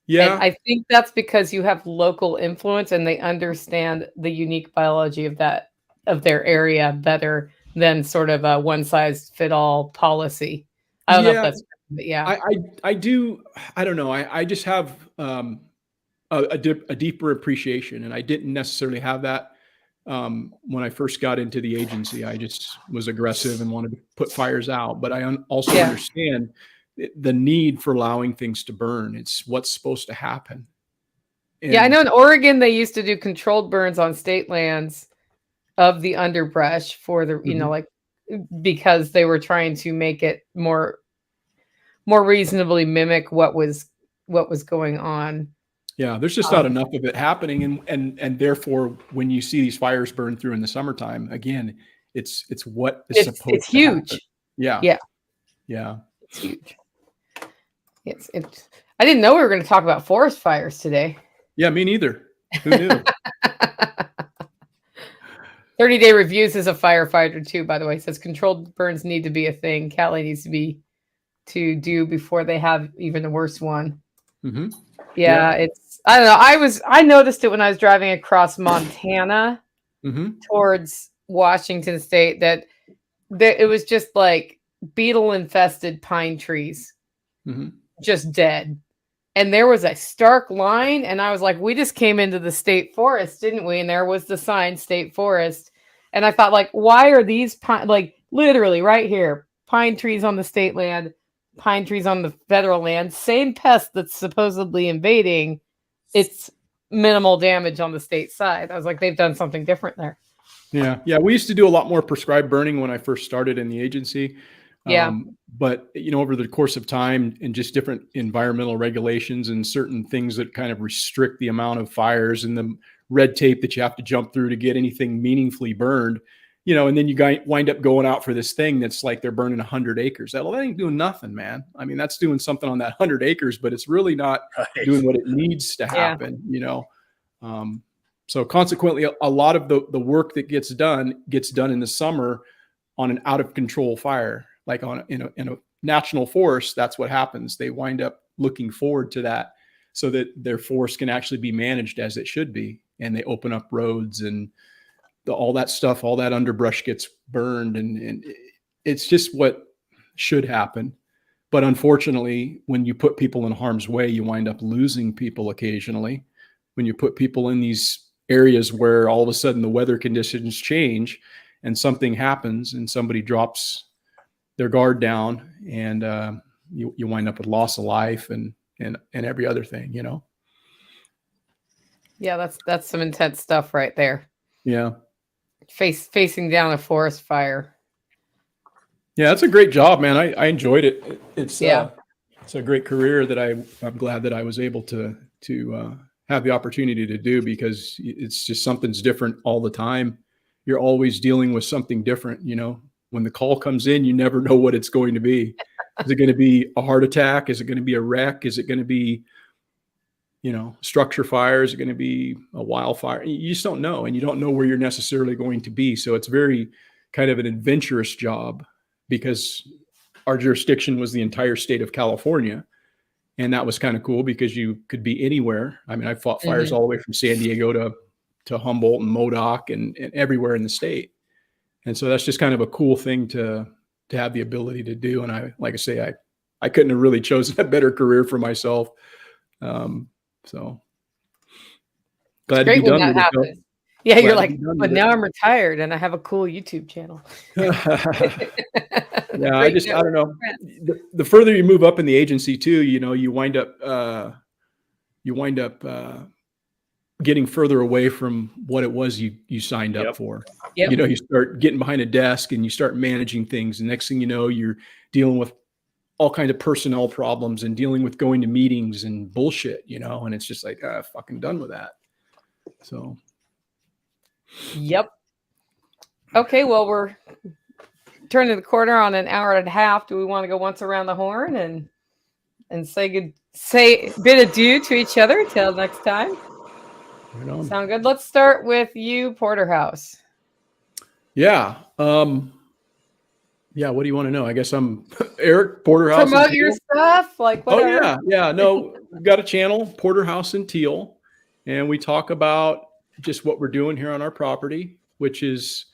Yeah. And I think that's because you have local influence, and they understand the unique biology of their area better than sort of a one size fit all policy. I don't know if that's, but yeah. I do. I don't know. I just have, a deeper appreciation. And I didn't necessarily have that when I first got into the agency. I just was aggressive and wanted to put fires out. But I also understand the need for allowing things to burn. It's what's supposed to happen. And I know in Oregon, they used to do controlled burns on state lands of the underbrush for the, you know, like, because they were trying to make it more reasonably mimic what was going on. Yeah, there's just not enough of it happening, and therefore, when you see these fires burn through in the summertime, again, it's what is supposed to happen. It's huge. Yeah, it's huge. I didn't know we were going to talk about forest fires today. Yeah, me neither. Who knew? 30-day reviews as a firefighter too, by the way. Says controlled burns need to be a thing. Cali needs to do before they have even a worse one. It's, I don't know. I noticed it when I was driving across Montana towards Washington State that it was just like beetle infested pine trees, just dead. And there was a stark line, and I was like, we just came into the state forest, didn't we? And there was the sign, state forest. And I thought, like, why are these like literally right here, pine trees on the state land, pine trees on the federal land, same pest that's supposedly invading, it's minimal damage on the state side. I was like, they've done something different there. Yeah. We used to do a lot more prescribed burning when I first started in the agency. But, you know, over the course of time and just different environmental regulations and certain things that kind of restrict the amount of fires and the red tape that you have to jump through to get anything meaningfully burned, you know, and then you wind up going out for this thing that's like they're burning 100 acres. That ain't doing nothing, man. I mean, that's doing something on that 100 acres, but it's really not doing what it needs to happen, you know. So consequently, a lot of the work that gets done in the summer on an out of control fire. Like in a national forest, that's what happens. They wind up looking forward to that so that their forest can actually be managed as it should be. And they open up roads and all that stuff, all that underbrush gets burned. And it's just what should happen. But unfortunately, when you put people in harm's way, you wind up losing people occasionally. When you put people in these areas where all of a sudden the weather conditions change and something happens and somebody drops their guard down, and you wind up with loss of life and every other thing, you know. Yeah, that's some intense stuff right there. Yeah, facing down a forest fire. Yeah, that's a great job, man. I enjoyed it. It's a great career that I'm glad that I was able to have the opportunity to do, because it's just something's different all the time. You're always dealing with something different, you know. When the call comes in, you never know what it's going to be. Is it going to be a heart attack? Is it going to be a wreck? Is it going to be, you know, structure fire? Is it going to be a wildfire? You just don't know, and you don't know where you're necessarily going to be. So it's very kind of an adventurous job, because our jurisdiction was the entire state of California. And that was kind of cool because you could be anywhere. I mean, I fought fires all the way from San Diego to Humboldt and Modoc and everywhere in the state. And so that's just kind of a cool thing to have the ability to do. And I couldn't have really chosen a better career for myself. So glad to be done with it. Yeah, you're like, but now I'm retired and I have a cool YouTube channel. Yeah, I don't know. The further you move up in the agency too, you know, you wind up getting further away from what it was you signed up for. You know, you start getting behind a desk and you start managing things. And next thing you know, you're dealing with all kinds of personnel problems and dealing with going to meetings and bullshit, you know, and it's just like, fucking done with that. So. Yep. Okay. Well, we're turning the corner on an hour and a half. Do we want to go once around the horn and say bid adieu to each other till next time? Sound good? Let's start with you, Porterhouse. Yeah. Yeah. What do you want to know? I guess I'm Eric Porterhouse. Promote your stuff. Like whatever. Oh yeah. No, we've got a channel, Porterhouse and Teal. And we talk about just what we're doing here on our property, which is,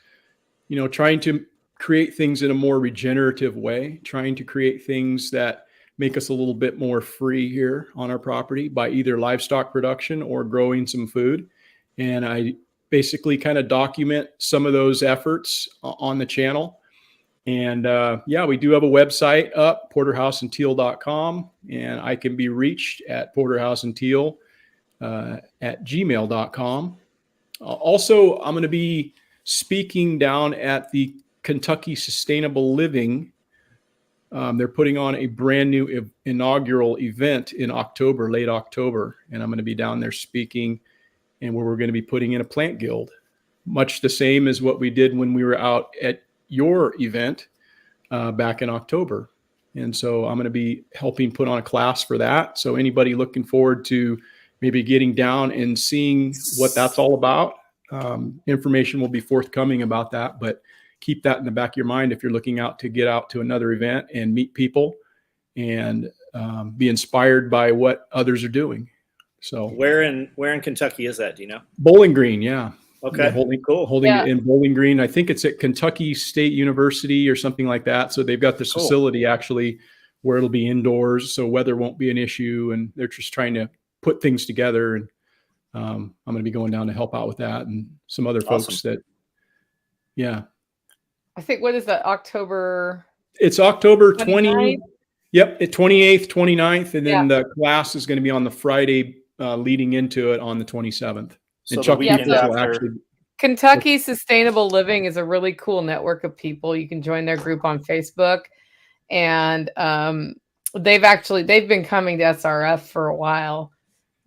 you know, trying to create things in a more regenerative way, trying to create things that make us a little bit more free here on our property by either livestock production or growing some food. And I basically kind of document some of those efforts on the channel. And yeah, we do have a website up, porterhouseandteal.com, and I can be reached at porterhouseandteal at gmail.com. Also, I'm going to be speaking down at the Kentucky Sustainable Living. They're putting on a brand new inaugural event in October, late October, and I'm going to be down there speaking, and where we're going to be putting in a plant guild, much the same as what we did when we were out at your event back in October. And so I'm going to be helping put on a class for that. So anybody looking forward to maybe getting down and seeing what that's all about, information will be forthcoming about that. But keep that in the back of your mind if you're looking out to get out to another event and meet people and be inspired by what others are doing. So where in Kentucky is that? Do you know? Bowling Green, yeah. Okay, Yeah, holding it in Bowling Green. I think it's at Kentucky State University or something like that. So they've got this facility actually where it'll be indoors, so weather won't be an issue. And they're just trying to put things together. And I'm going to be going down to help out with that and some other folks that, yeah. I think, what is that, October? It's October 29th? Yep, 28th, 29th. And then the class is going to be on the Friday leading into it on the 27th. So and Chuck weekend will after. actually. Kentucky Sustainable Living is a really cool network of people. You can join their group on Facebook, and they've been coming to SRF for a while.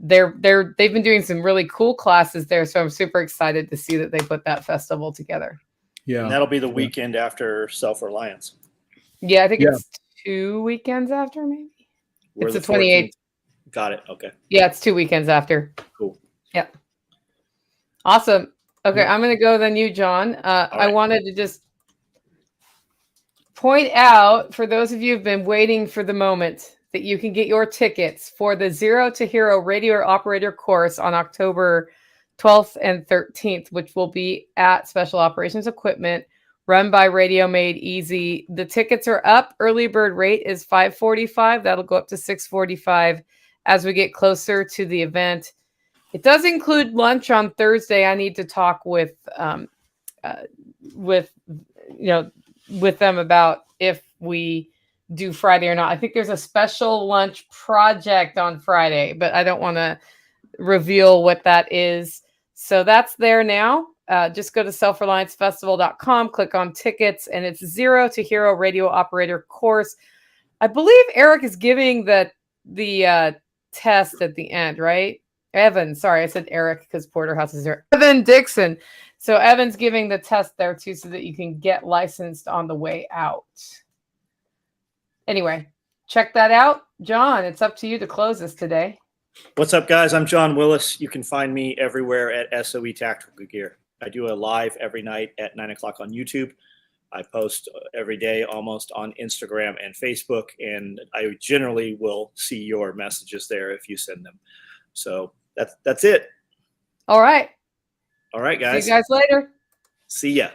They've been doing some really cool classes there, so I'm super excited to see that they put that festival together. Yeah, And that'll be the weekend after Self-Reliance. Yeah, I think it's 2 weekends after, maybe. It's the 28th. Got it. Okay. Yeah, it's 2 weekends after. Cool. Yep. Awesome. Okay, I'm going to go then you, John. I wanted to just point out, for those of you who've been waiting for the moment, that you can get your tickets for the Zero to Hero Radio Operator course on October 12th and 13th, which will be at Special Operations Equipment, run by Radio Made Easy. The tickets are up. Early bird rate is $545. That'll go up to $645 as we get closer to the event. It does include lunch on Thursday. I need to talk with them about if we do Friday or not. I think there's a special lunch project on Friday, but I don't want to reveal what that is. So that's there now. Just go to selfreliancefestival.com, click on tickets, and it's Zero to Hero Radio Operator course. I believe Eric is giving the test at the end, right? Evan, sorry, I said Eric because Porterhouse is there. Evan Dixon. So Evan's giving the test there too, so that you can get licensed on the way out. Anyway, check that out. John, it's up to you to close this today. What's up, guys? I'm John Willis. You can find me everywhere at SOE Tactical Gear. I do a live every night at 9 o'clock on YouTube. I post every day almost on Instagram and Facebook, and I generally will see your messages there if you send them. So that's it. All right. All right, guys. See you guys later. See ya.